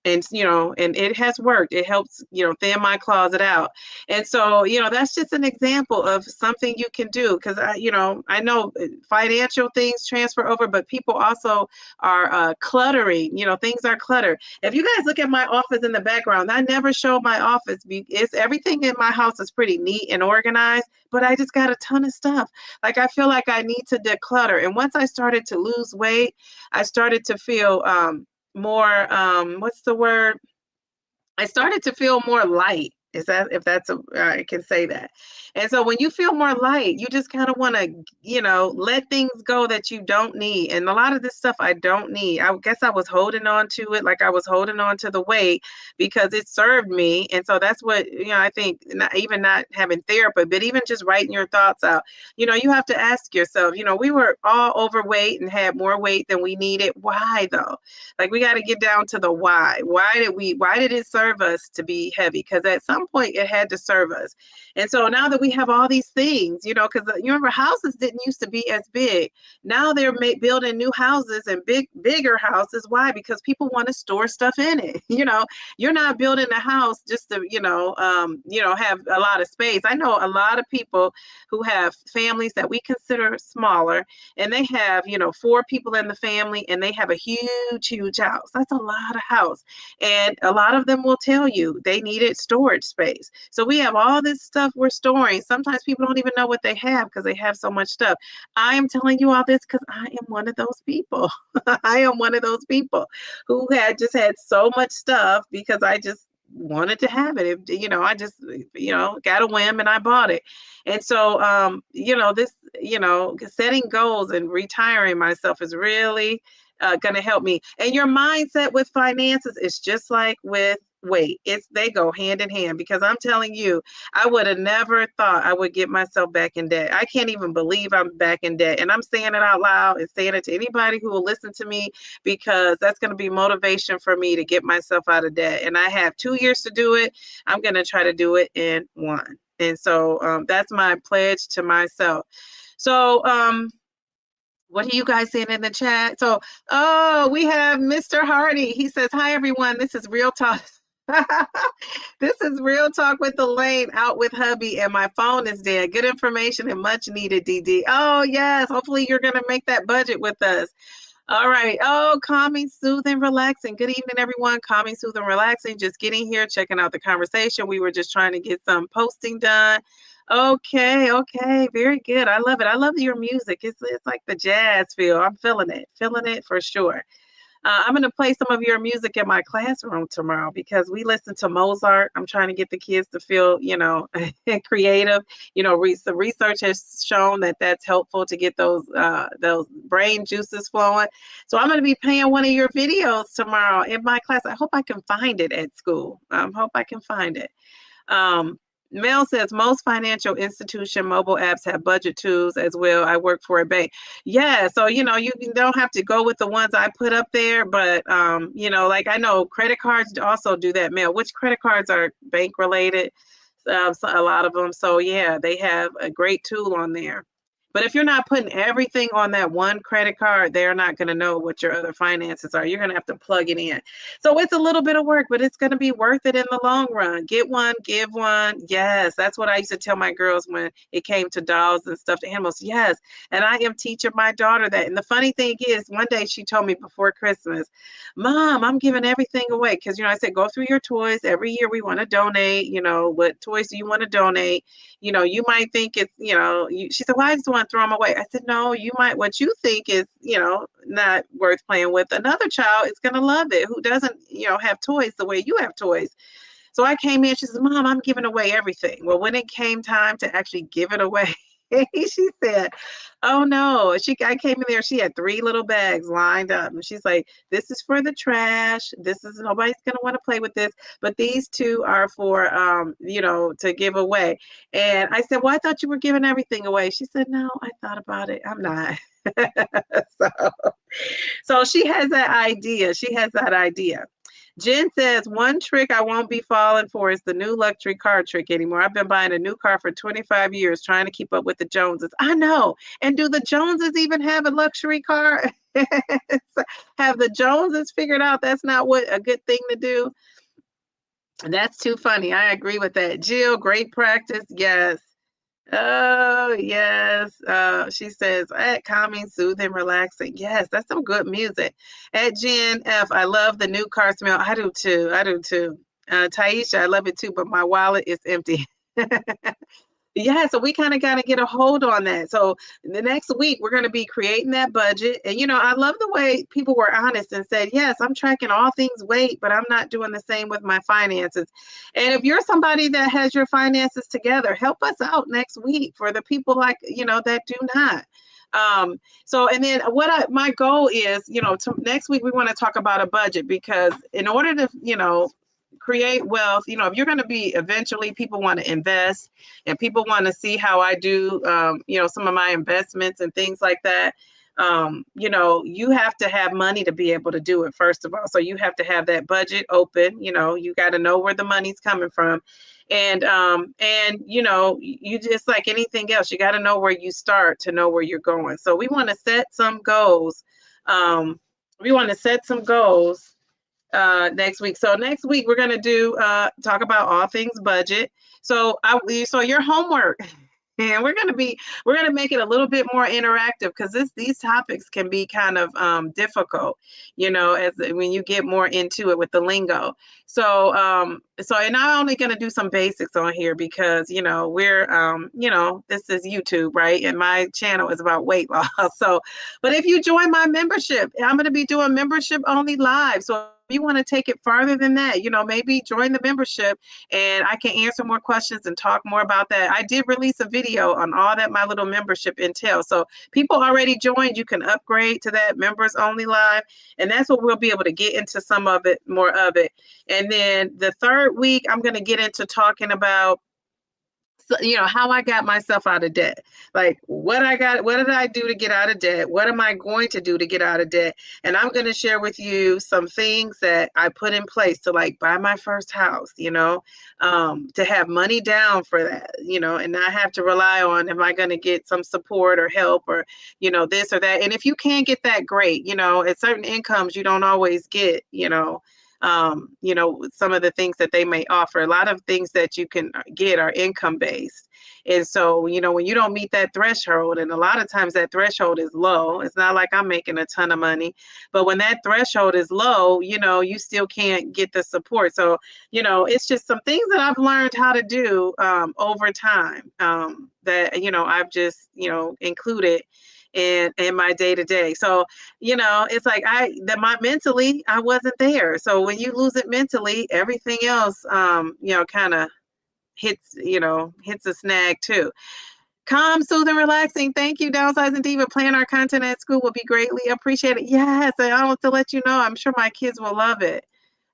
Speaker 1: And it has worked. It helps, thin my closet out. And so, that's just an example of something you can do, because I know financial things transfer over, but people also are cluttering. Things are cluttered. If you guys look at my office in the background, I never show my office. It's everything in my house is pretty neat and organized, but I just got a ton of stuff. Like, I feel like I need to declutter. And once I started to lose weight, I started to feel more what's the word? I started to feel more light. Is that, if that's I can say that. And so when you feel more light, you just kind of want to, let things go that you don't need. And a lot of this stuff I don't need. I guess I was holding on to it, like I was holding on to the weight because it served me. And so that's what, I think, not having therapy, but even just writing your thoughts out, you have to ask yourself, we were all overweight and had more weight than we needed. Why though? Like, we got to get down to the why. Why did it serve us to be heavy? Because at some point it had to serve us. And so now that we have all these things, because you remember, houses didn't used to be as big. Now they're building new houses and bigger houses. Why? Because people want to store stuff in it. You're not building a house just to, have a lot of space. I know a lot of people who have families that we consider smaller, and they have, 4 people in the family, and they have a huge house. That's a lot of house. And a lot of them will tell you they needed storage space. So we have all this stuff we're storing. Sometimes people don't even know what they have because they have so much stuff. I am telling you all this because I am one of those people. I am one of those people who had so much stuff because I just wanted to have it. I just, got a whim and I bought it. And so, this, setting goals and retiring myself is really going to help me. And your mindset with finances is just like with weight. They go hand in hand, because I'm telling you, I would have never thought I would get myself back in debt. I can't even believe I'm back in debt. And I'm saying it out loud and saying it to anybody who will listen to me, because that's going to be motivation for me to get myself out of debt. And I have 2 years to do it. I'm going to try to do it in 1. And so that's my pledge to myself. So, what are you guys saying in the chat? So, we have Mr. Hardy. He says, hi, everyone. This is Real Talk. This is Real Talk with Elaine, out with hubby, and my phone is dead. Good information and much needed, DD. Oh, yes. Hopefully you're going to make that budget with us. All right. Oh, calming, soothing, relaxing. Good evening, everyone. Calming, soothing, relaxing. Just getting here, checking out the conversation. We were just trying to get some posting done. Okay. Very good. I love it. I love your music. It's like the jazz feel. I'm feeling it for sure. I'm going to play some of your music in my classroom tomorrow, because we listen to Mozart. I'm trying to get the kids to feel, creative. The research has shown that that's helpful to get those brain juices flowing. So I'm going to be playing one of your videos tomorrow in my class. I hope I can find it at school. Hope I can find it. Mel says most financial institution mobile apps have budget tools as well. I work for a bank. Yeah, so you don't have to go with the ones I put up there, but like I know credit cards also do that. Mel, which credit cards are bank related? So a lot of them. So yeah, they have a great tool on there. But if you're not putting everything on that one credit card, they're not going to know what your other finances are. You're going to have to plug it in. So it's a little bit of work, but it's going to be worth it in the long run. Get one, give one. Yes, that's what I used to tell my girls when it came to dolls and stuffed animals. Yes, and I am teaching my daughter that. And the funny thing is, one day she told me before Christmas, Mom, I'm giving everything away. Because, I said, go through your toys. Every year we want to donate. What toys do you want to donate? You might think it's, she said, well, I just want to throw them away. I said, no, what you think is, not worth playing with. Another child is going to love it who doesn't, have toys the way you have toys. So I came in, she said, Mom, I'm giving away everything. Well, when it came time to actually give it away, She said, "Oh no." I came in there, she had 3 little bags lined up, and she's like, "This is for the trash. This is nobody's gonna want to play with this, but these 2 are for to give away." And I said, "Well, I thought you were giving everything away." She said, "No, I thought about it. I'm not." so so she has that idea. She has that idea. Jen says, one trick I won't be falling for is the new luxury car trick anymore. I've been buying a new car for 25 years trying to keep up with the Joneses. I know. And do the Joneses even have a luxury car? Have the Joneses figured out that's not what a good thing to do? That's too funny. I agree with that. Jill, great practice. Yes. Oh, yes. She says, calming, soothing, relaxing. Yes, that's some good music. At Jen F, I love the new car smell. I do too. I do too. Taisha, I love it too, but my wallet is empty. Yeah, so we kind of got to get a hold on that. So the next week we're going to be creating that budget. And I love the way people were honest and said, "Yes, I'm tracking all things weight, but I'm not doing the same with my finances." And if you're somebody that has your finances together, help us out next week for the people that do not. So and then my goal is, next week we want to talk about a budget, because in order to, create wealth, if you're going to be eventually, people want to invest and people want to see how I do, some of my investments and things like that. You have to have money to be able to do it, first of all. So you have to have that budget open. You got to know where the money's coming from. And you just like anything else, you got to know where you start to know where you're going. So we want to set some goals. We want to set some goals next week. So next week we're gonna do talk about all things budget. So your homework, and we're gonna make it a little bit more interactive, because these topics can be kind of difficult, as when you get more into it with the lingo. So and I'm only gonna do some basics on here because we're this is YouTube, right? And my channel is about weight loss. So, but if you join my membership, I'm gonna be doing membership only live. So if you want to take it farther than that, maybe join the membership and I can answer more questions and talk more about that. I did release a video on all that my little membership entails. So people already joined, you can upgrade to that members only live. And that's what we'll be able to get into some of it, more of it. And then the third week, I'm going to get into talking about how I got myself out of debt. Like what did I do to get out of debt? What am I going to do to get out of debt? And I'm going to share with you some things that I put in place to buy my first house, to have money down for that, and not have to rely on, am I going to get some support or help or, this or that. And if you can get that, great. At certain incomes, you don't always get, some of the things that they may offer. A lot of things that you can get are income based. And so, when you don't meet that threshold, and a lot of times that threshold is low, it's not like I'm making a ton of money, but when that threshold is low, you still can't get the support. So, it's just some things that I've learned how to do over time that, I've just, included in my day to day. So, it's like mentally I wasn't there. So when you lose it mentally, everything else, kind of hits a snag too. Calm, soothing, relaxing. Thank you, Downsizing Diva. Playing our content at school will be greatly appreciated. Yes, and I want to let you know, I'm sure my kids will love it.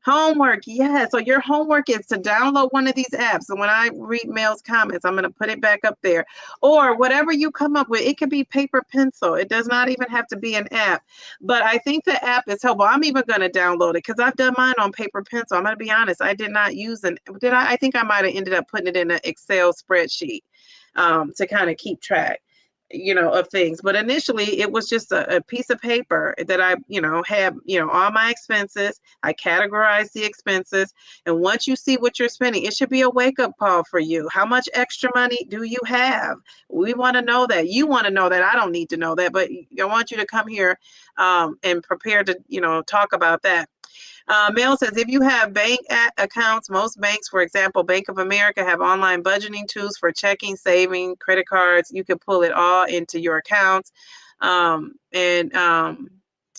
Speaker 1: Homework, yes. So your homework is to download one of these apps. And when I read Mel's comments, I'm going to put it back up there. Or whatever you come up with. It could be paper pencil. It does not even have to be an app. But I think the app is helpful. I'm even going to download it because I've done mine on paper pencil. I'm going to be honest. I did not use I think I might have ended up putting it in an Excel spreadsheet to kind of keep track of things. But initially it was just a piece of paper that I, had, all my expenses. I categorized the expenses. And once you see what you're spending, it should be a wake-up call for you. How much extra money do you have? We want to know that. You want to know that. I don't need to know that, but I want you to come here and prepare to, talk about that. Mel says, if you have bank accounts, most banks, for example, Bank of America, have online budgeting tools for checking, saving, credit cards. You can pull it all into your accounts and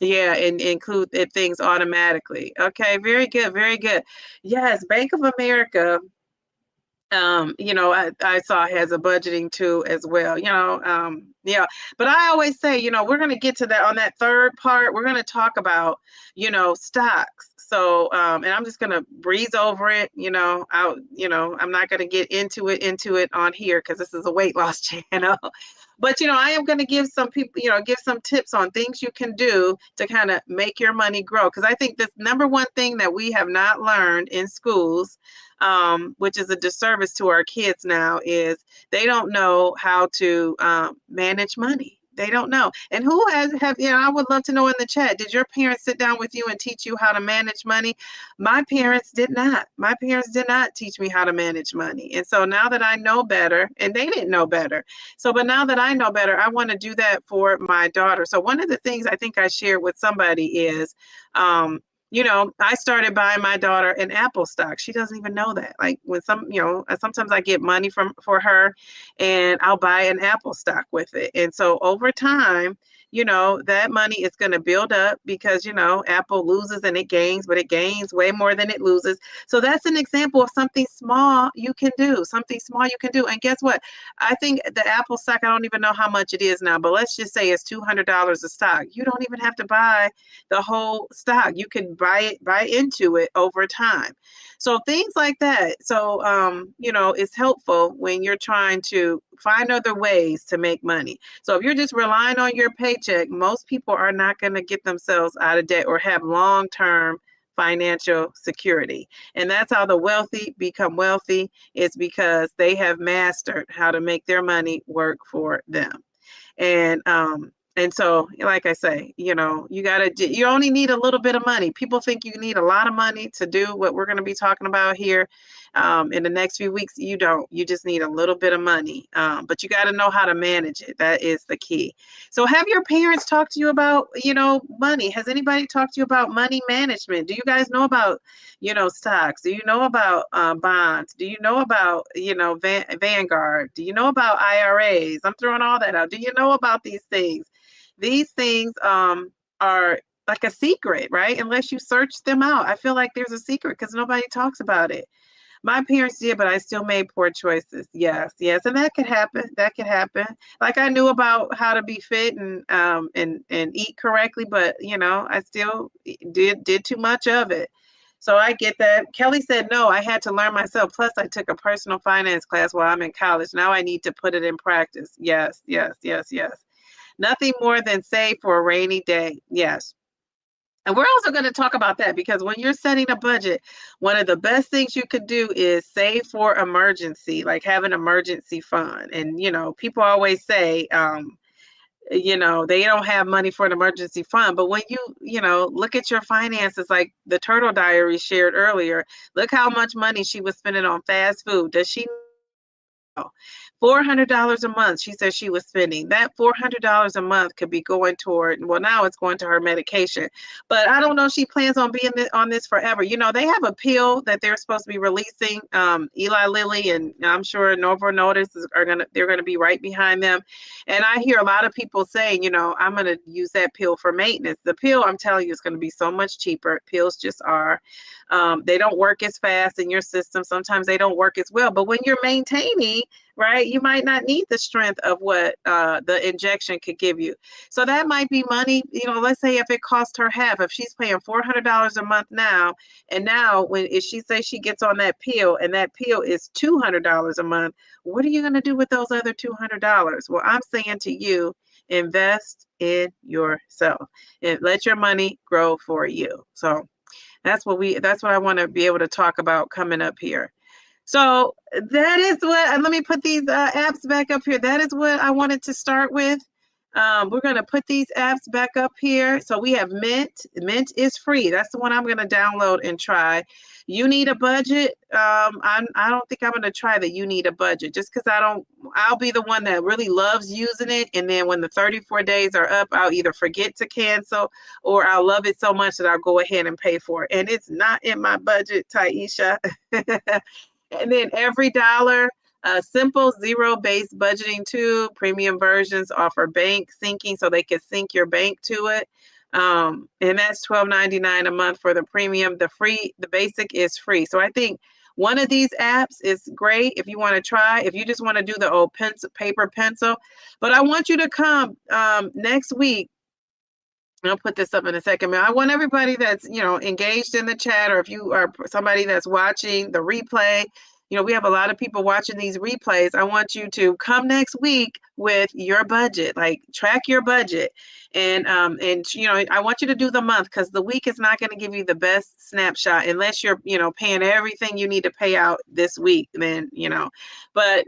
Speaker 1: include things automatically. Okay, very good, very good. Yes, Bank of America I saw has a budgeting tool as well, yeah. But I always say, we're going to get to that on that third part. We're going to talk about, stocks. So, and I'm just going to breeze over it, I'm not going to get into it on here because this is a weight loss channel. But, I am going to give some people, give some tips on things you can do to kind of make your money grow. Because I think this number one thing that we have not learned in schools, which is a disservice to our kids now, is they don't know how to manage money. They don't know. And who I would love to know in the chat, did your parents sit down with you and teach you how to manage money? My parents did not. My parents did not teach me how to manage money. And so now that I know better, and they didn't know better. So, but now that I know better, I want to do that for my daughter. So one of the things I think I shared with somebody is, I started buying my daughter an Apple stock. She doesn't even know that. Like when sometimes I get money for her and I'll buy an Apple stock with it. And so over time, that money is going to build up because, Apple loses and it gains, but it gains way more than it loses. So that's an example of something small you can do, And guess what? I think the Apple stock, I don't even know how much it is now, but let's just say it's $200 a stock. You don't even have to buy the whole stock. You can buy into it over time. So things like that. So, it's helpful when you're trying to find other ways to make money. So if you're just relying on your paycheck, most people are not going to get themselves out of debt or have long-term financial security. And that's how the wealthy become wealthy, is because they have mastered how to make their money work for them. And so, like I say, you only need a little bit of money. People think you need a lot of money to do what we're going to be talking about here in the next few weeks. You don't. You just need a little bit of money. But you got to know how to manage it. That is the key. So have your parents talk to you about, money? Has anybody talked to you about money management? Do you guys know about, stocks? Do you know about bonds? Do you know about, Vanguard? Do you know about IRAs? I'm throwing all that out. Do you know about these things? These things are like a secret, right? Unless you search them out. I feel like there's a secret because nobody talks about it. My parents did, but I still made poor choices. Yes. And that could happen. Like I knew about how to be fit and eat correctly, but I still did too much of it. So I get that. Kelly said, no, I had to learn myself. Plus, I took a personal finance class while I'm in college. Now I need to put it in practice. Yes. Nothing more than save for a rainy day. Yes. And we're also going to talk about that because when you're setting a budget, one of the best things you could do is save for emergency, like have an emergency fund. And, people always say, they don't have money for an emergency fund. But when you look at your finances, like the Turtle Diary shared earlier, look how much money she was spending on fast food. Does she $400 a month, she said she was spending. That $400 a month could be going toward, well, now it's going to her medication. But I don't know if she plans on being on this forever. They have a pill that they're supposed to be releasing. Eli Lilly and I'm sure Novo Nordisk they're gonna be right behind them. And I hear a lot of people saying, I'm gonna use that pill for maintenance. The pill, I'm telling you, is gonna be so much cheaper. Pills just are. They don't work as fast in your system. Sometimes they don't work as well. But when you're maintaining, right, you might not need the strength of what the injection could give you. So that might be money, let's say if it cost her half, if she's paying $400 a month now, and now if she says she gets on that pill and that pill is $200 a month, what are you going to do with those other $200? Well, I'm saying to you, invest in yourself and let your money grow for you. So that's what I want to be able to talk about coming up here. So that is what, let me put these apps back up here. That is what I wanted to start with. We're going to put these apps back up here. So we have Mint. Mint is free. That's the one I'm going to download and try. You Need a Budget. I don't think I'm going to try the You Need a Budget just because I'll be the one that really loves using it. And then when the 34 days are up, I'll either forget to cancel or I'll love it so much that I'll go ahead and pay for it. And it's not in my budget, Taisha. And then Every Dollar, a simple zero-based budgeting tool. Premium versions offer bank syncing so they can sync your bank to it. And that's $12.99 a month for the premium. The basic is free. So I think One of these apps is great if you want to try, if you just want to do the old pencil, paper pencil. But I want you to come next week. I'll put this up in a second, man. I want everybody that's, engaged in the chat, or if you are somebody that's watching the replay, we have a lot of people watching these replays. I want you to come next week with your budget, like track your budget. And I want you to do the month, because the week is not going to give you the best snapshot unless you're, paying everything you need to pay out this week. Then, but,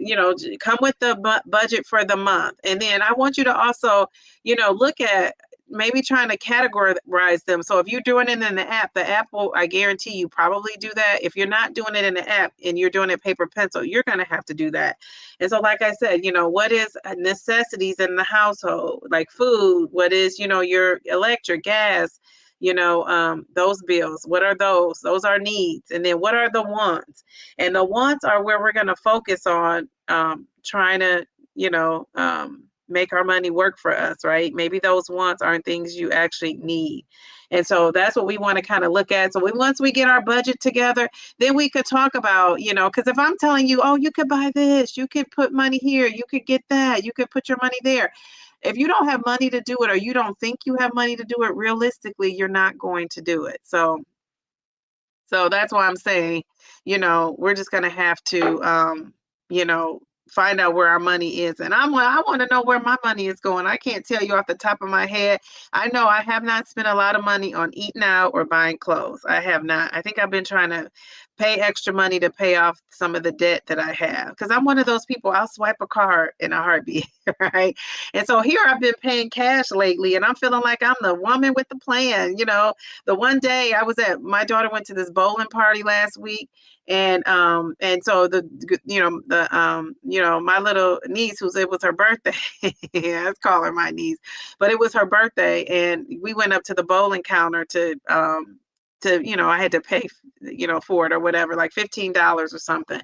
Speaker 1: come with the budget for the month. And then I want you to also, look at maybe trying to categorize them. So if you're doing it in the app will, I guarantee you, probably do that. If you're not doing it in the app and you're doing it paper pencil, you're going to have to do that. And so, like I said, what is necessities in the household, like food? What is, your electric, gas, those bills? What are those? Those are needs. And then what are the wants? And the wants are where we're going to focus on trying to, make our money work for us, right? Maybe those wants aren't things you actually need. And so that's what we want to kind of look at. So once we get our budget together, then we could talk about, because if I'm telling you, oh, you could buy this, you could put money here, you could get that, you could put your money there. If you don't have money to do it, or you don't think you have money to do it, realistically, you're not going to do it. So that's why I'm saying, we're just going to have to, find out where our money is. And I want to know where my money is going. I can't tell you off the top of my head. I know I have not spent a lot of money on eating out or buying clothes. I have not. I think I've been trying to pay extra money to pay off some of the debt that I have, because I'm one of those people, I'll swipe a card in a heartbeat, right? And so here I've been paying cash lately, and I'm feeling like I'm the woman with the plan. The one day my daughter went to this bowling party last week, and so my little niece, it was her birthday. Yeah, let's call her my niece, but it was her birthday, and we went up to the bowling counter to I had to pay for it or whatever, like $15 or something.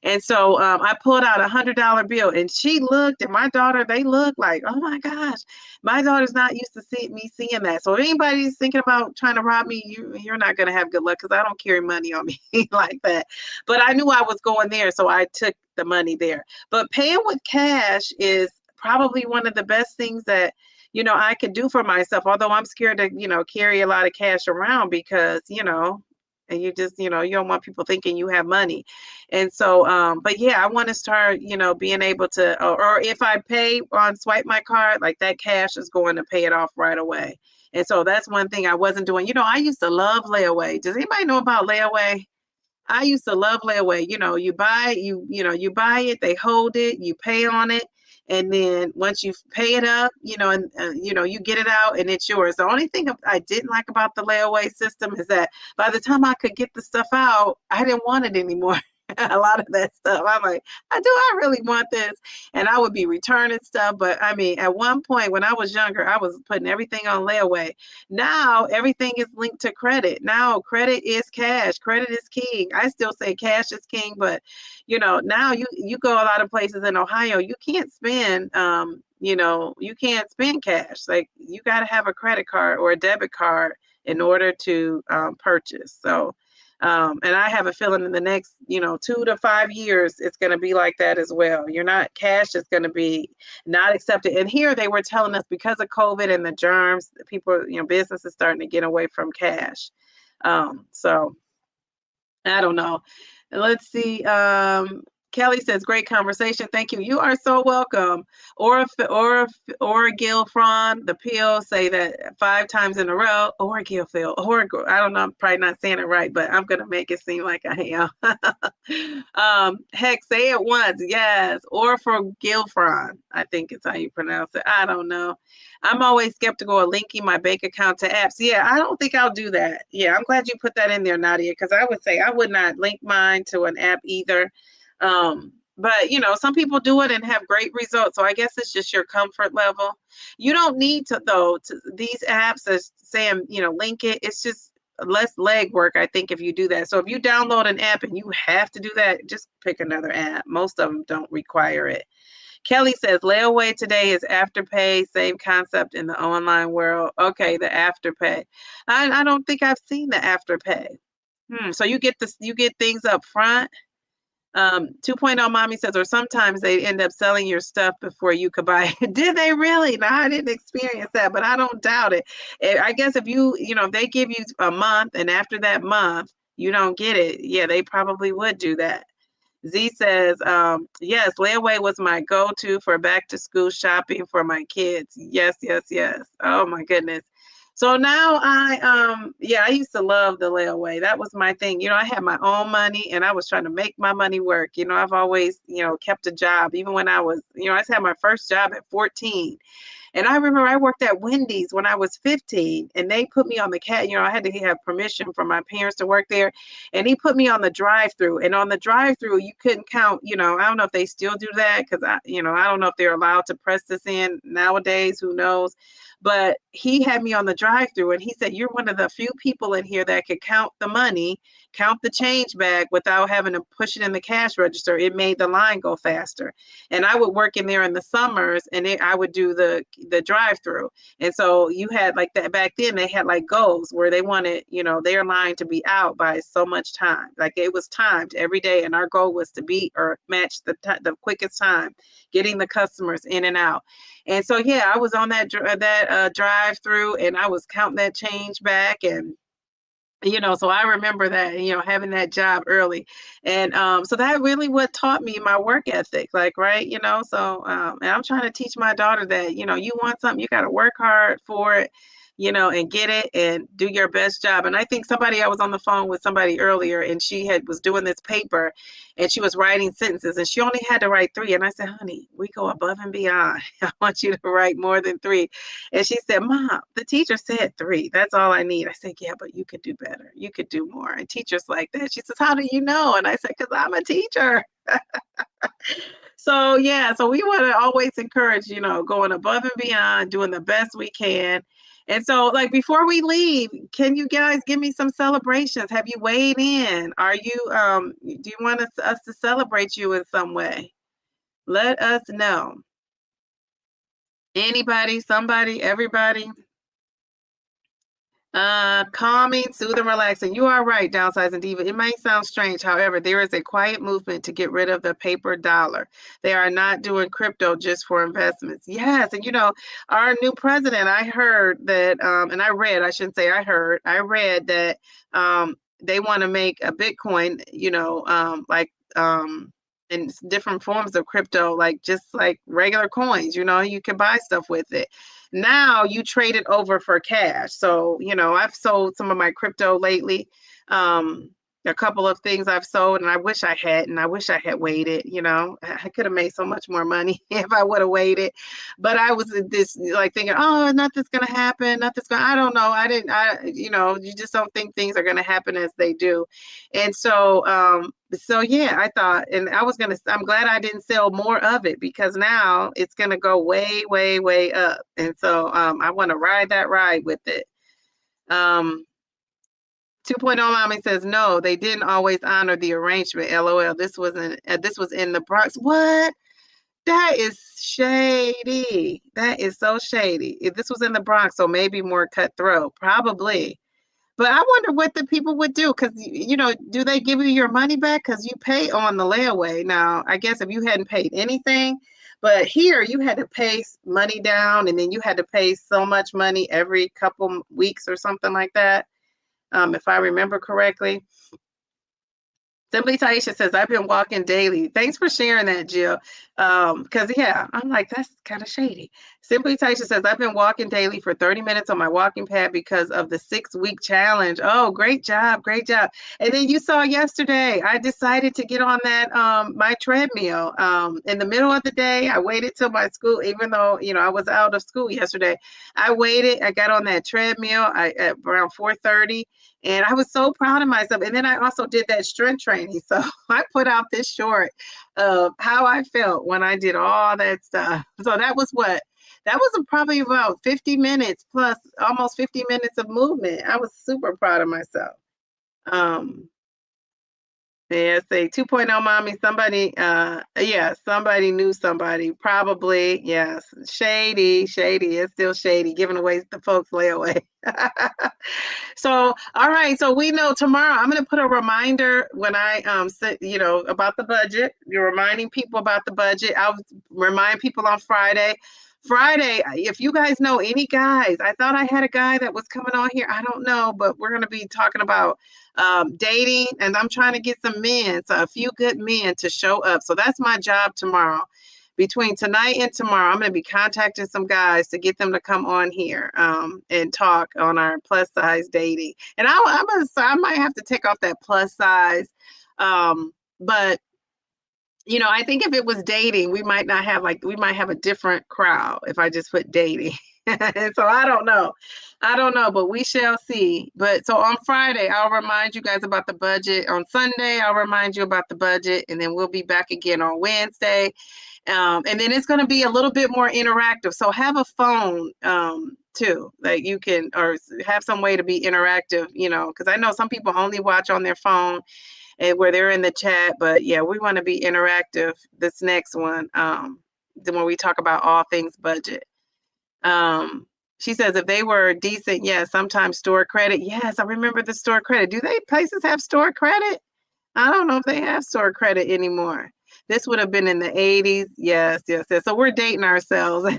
Speaker 1: And so I pulled out $100 bill, and she looked, and my daughter, they looked like, oh my gosh, my daughter's not used to me seeing that. So if anybody's thinking about trying to rob me, you're not going to have good luck, because I don't carry money on me like that. But I knew I was going there, so I took the money there. But paying with cash is probably one of the best things that I could do for myself, although I'm scared to, carry a lot of cash around, because, and you just, you don't want people thinking you have money. And so, but yeah, I want to start, being able to, or if I pay on swipe my card, like that cash is going to pay it off right away. And so that's one thing I wasn't doing. I used to love layaway. Does anybody know about layaway? I used to love layaway. You buy it, they hold it, you pay on it. And then once you pay it up, and you get it out and it's yours. The only thing I didn't like about the layaway system is that by the time I could get the stuff out, I didn't want it anymore. A lot of that stuff, I'm like, I really want this? And I would be returning stuff. But I mean, at one point when I was younger, I was putting everything on layaway. Now everything is linked to credit. Now credit is cash. Credit is king. I still say cash is king, but now you go a lot of places in Ohio, you can't spend you can't spend cash. Like, you got to have a credit card or a debit card in order to purchase. So and I have a feeling in the next 2 to 5 years it's going to be like that as well. Cash is going to be not accepted. And here they were telling us, because of COVID and the germs, people, businesses starting to get away from cash. So I don't know. Let's see. Kelly says, great conversation. Thank you. You are so welcome. Or Gilfron, the pill, say that 5 times in a row. Or Gilfil. I don't know. I'm probably not saying it right, but I'm going to make it seem like I am. Heck, say it once. Yes. Or for Gilfron, I think it's how you pronounce it. I don't know. I'm always skeptical of linking my bank account to apps. Yeah, I don't think I'll do that. Yeah, I'm glad you put that in there, Nadia, because I would say I would not link mine to an app either. But some people do it and have great results. So I guess it's just your comfort level. You don't need to, though, these apps as saying, link it. It's just less legwork, I think, if you do that. So if you download an app and you have to do that, just pick another app. Most of them don't require it. Kelly says, layaway today is Afterpay, same concept in the online world. Okay, the Afterpay. I don't think I've seen the Afterpay. So you get things up front. 2.0 mommy says, or sometimes they end up selling your stuff before you could buy it. Did they really? No, I didn't experience that, but I don't doubt it. I guess if if they give you a month and after that month you don't get it, yeah, they probably would do that. Z says, yes, layaway was my go-to for back to school shopping for my kids. Yes, yes, yes. Oh my goodness. So now yeah, I used to love the layaway. That was my thing. I had my own money and I was trying to make my money work. I've always, kept a job even when I just had my first job at 14. And I remember I worked at Wendy's when I was 15, and they put me on the I had to have permission from my parents to work there. And he put me on the drive-through. And on the drive-through, you couldn't count, I don't know if they still do that because I don't know if they're allowed to press this in nowadays, who knows. But he had me on the drive-through and he said, you're one of the few people in here that could count the money, count the change bag without having to push it in the cash register. It made the line go faster. And I would work in there in the summers and I would do the drive-through. And so you had like that back then, they had like goals where they wanted, their line to be out by so much time. Like it was timed every day. And our goal was to beat or match the quickest time, getting the customers in and out. And so, yeah, I was on that drive-through and I was counting that change back. And so I remember that, having that job early. And so that really what taught me my work ethic, like, right, so and I'm trying to teach my daughter that, you want something, you got to work hard for it, and get it and do your best job. And I think I was on the phone with somebody earlier and she was doing this paper and she was writing sentences and she only had to write 3. And I said, honey, we go above and beyond. I want you to write more than 3. And she said, Mom, the teacher said 3. That's all I need. I said, yeah, but you could do better. You could do more. And teachers like that. She says, how do you know? And I said, because I'm a teacher. So, yeah, so we want to always encourage, going above and beyond, doing the best we can. And so, like, before we leave, can you guys give me some celebrations? Have you weighed in? Do you want us to celebrate you in some way? Let us know. Anybody, somebody, everybody? Calming, soothing, relaxing. You are right, Downsizing Diva. It may sound strange. However, there is a quiet movement to get rid of the paper dollar. They are not doing crypto just for investments. Yes. And our new president, I heard that, and I shouldn't say I read that they want to make a Bitcoin, in different forms of crypto, like just like regular coins, you can buy stuff with it. Now you trade it over for cash. So, I've sold some of my crypto lately. A couple of things I've sold and I wish I had waited, I could have made so much more money if I would have waited. But I was this like thinking, oh, nothing's going to happen. I don't know. You just don't think things are going to happen as they do. And so yeah, I thought, and I'm glad I didn't sell more of it because now it's going to go way, way, way up. And so I want to ride that ride with it. 2.0 mommy says, no, they didn't always honor the arrangement. LOL. This was in the Bronx. What? That is shady. That is so shady. If this was in the Bronx, so maybe more cutthroat, probably. But I wonder what the people would do because, do they give you your money back? Because you pay on the layaway. Now, I guess if you hadn't paid anything, but here you had to pay money down and then you had to pay so much money every couple weeks or something like that, if I remember correctly. Simply Taisha says, I've been walking daily. Thanks for sharing that, Jill. Because, yeah, I'm like, that's kind of shady. Simply Taisha says, I've been walking daily for 30 minutes on my walking pad because of the 6-week challenge. Oh, great job. Great job. And then you saw yesterday, I decided to get on that, my treadmill. In the middle of the day, I waited till my school, even though, I was out of school yesterday. I waited. I got on that treadmill at around 4:30. And I was so proud of myself. And then I also did that strength training. So I put out this short of how I felt when I did all that stuff. So that was probably about 50 minutes plus almost 50 minutes of movement. I was super proud of myself. Yeah, say 2.0 mommy, somebody, yeah, somebody knew somebody, probably, yes. Shady, shady, it's still shady, giving away the folks layaway. So, all right, so we know tomorrow I'm gonna put a reminder when I about the budget. You're reminding people about the budget. I'll remind people on Friday. Friday, if you guys know any guys, I thought I had a guy that was coming on here. I don't know, but we're gonna be talking about dating, and I'm trying to get some men, so a few good men to show up. So that's my job tomorrow. Between tonight and tomorrow, I'm going to be contacting some guys to get them to come on here and talk on our plus size dating. And I might have to take off that plus size, but I think if it was dating, we might not have we might have a different crowd if I just put dating. And so I don't know. I don't know, but we shall see. But so on Friday, I'll remind you guys about the budget. On Sunday, I'll remind you about the budget. And then we'll be back again on Wednesday. And then it's going to be a little bit more interactive. So have a phone too, that you can, or have some way to be interactive, because I know some people only watch on their phone and where they're in the chat. But yeah, we want to be interactive this next one. When we talk about all things budget. She says if they were decent, yes, sometimes store credit. Yes, I remember the store credit. Do they places have store credit? I don't know if they have store credit anymore. This would have been in the 80s. Yes, yes, yes. So we're dating ourselves.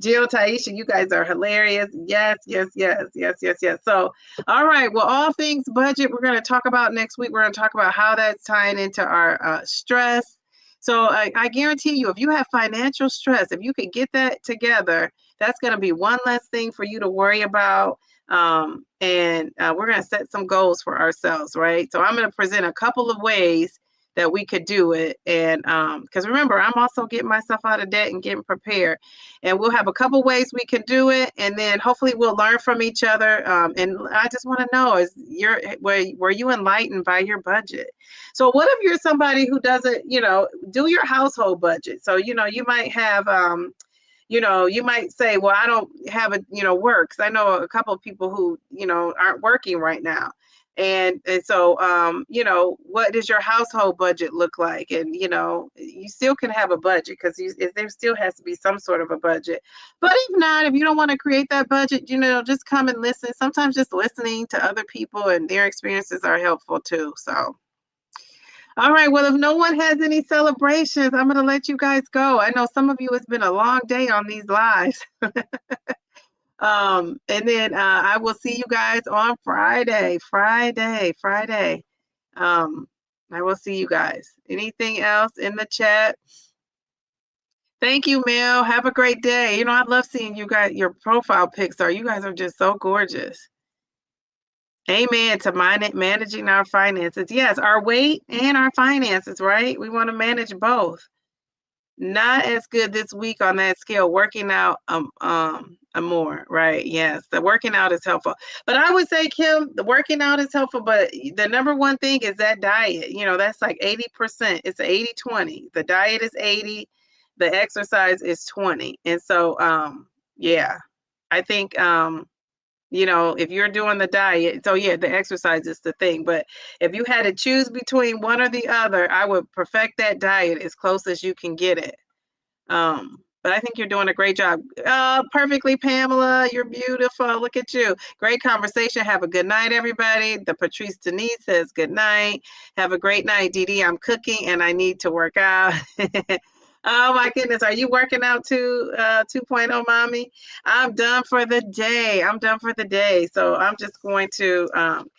Speaker 1: Jill, Taisha, you guys are hilarious. Yes, yes, yes, yes, yes, yes. So, all right. Well, all things budget, we're going to talk about next week. We're going to talk about how that's tying into our stress. So I guarantee you, if you have financial stress, if you could get that together, that's going to be one less thing for you to worry about. And we're going to set some goals for ourselves, right? So I'm going to present a couple of ways that we could do it. And because remember, I'm also getting myself out of debt and getting prepared. And we'll have a couple ways we can do it. And then hopefully we'll learn from each other. And I just want to know, were you enlightened by your budget? So what if you're somebody who doesn't, do your household budget? So, you might have you might say, well, I don't have work. 'Cause I know a couple of people who, aren't working right now. And so, what does your household budget look like? And, you still can have a budget because there still has to be some sort of a budget. But if not, if you don't want to create that budget, just come and listen. Sometimes just listening to other people and their experiences are helpful too. So. All right. Well, if no one has any celebrations, I'm going to let you guys go. I know some of you, it's been a long day on these lives. And then I will see you guys on Friday. Friday. I will see you guys. Anything else in the chat? Thank you, Mel. Have a great day. I love seeing you guys. Your profile pics you guys are just so gorgeous. Amen to managing our finances. Yes, our weight and our finances, right? We want to manage both. Not as good this week on that scale. Working out more, right? Yes, the working out is helpful. But I would say, Kim, the working out is helpful, but the number one thing is that diet. That's like 80%. It's 80-20. The diet is 80, the exercise is 20. And so yeah, I think if you're doing the diet, so yeah, the exercise is the thing. But if you had to choose between one or the other, I would perfect that diet as close as you can get it. But I think you're doing a great job. Perfectly, Pamela. You're beautiful. Look at you. Great conversation. Have a good night, everybody. The Patrice Denise says good night. Have a great night, Dee Dee. I'm cooking and I need to work out. Oh my goodness. Are you working out too, 2.0 mommy? I'm done for the day. So I'm just going to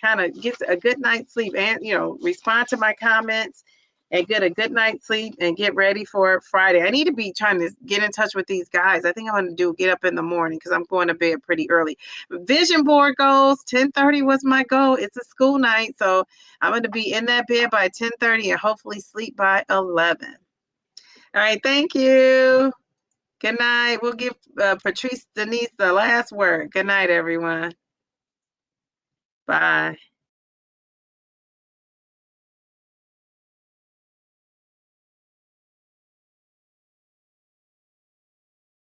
Speaker 1: kind of get a good night's sleep and, respond to my comments and get a good night's sleep and get ready for Friday. I need to be trying to get in touch with these guys. I think I'm going to get up in the morning because I'm going to bed pretty early. Vision board goals, 10:30 was my goal. It's a school night. So I'm going to be in that bed by 10:30 and hopefully sleep by 11. All right. Thank you. Good night. We'll give Patrice Denise the last word. Good night, everyone. Bye.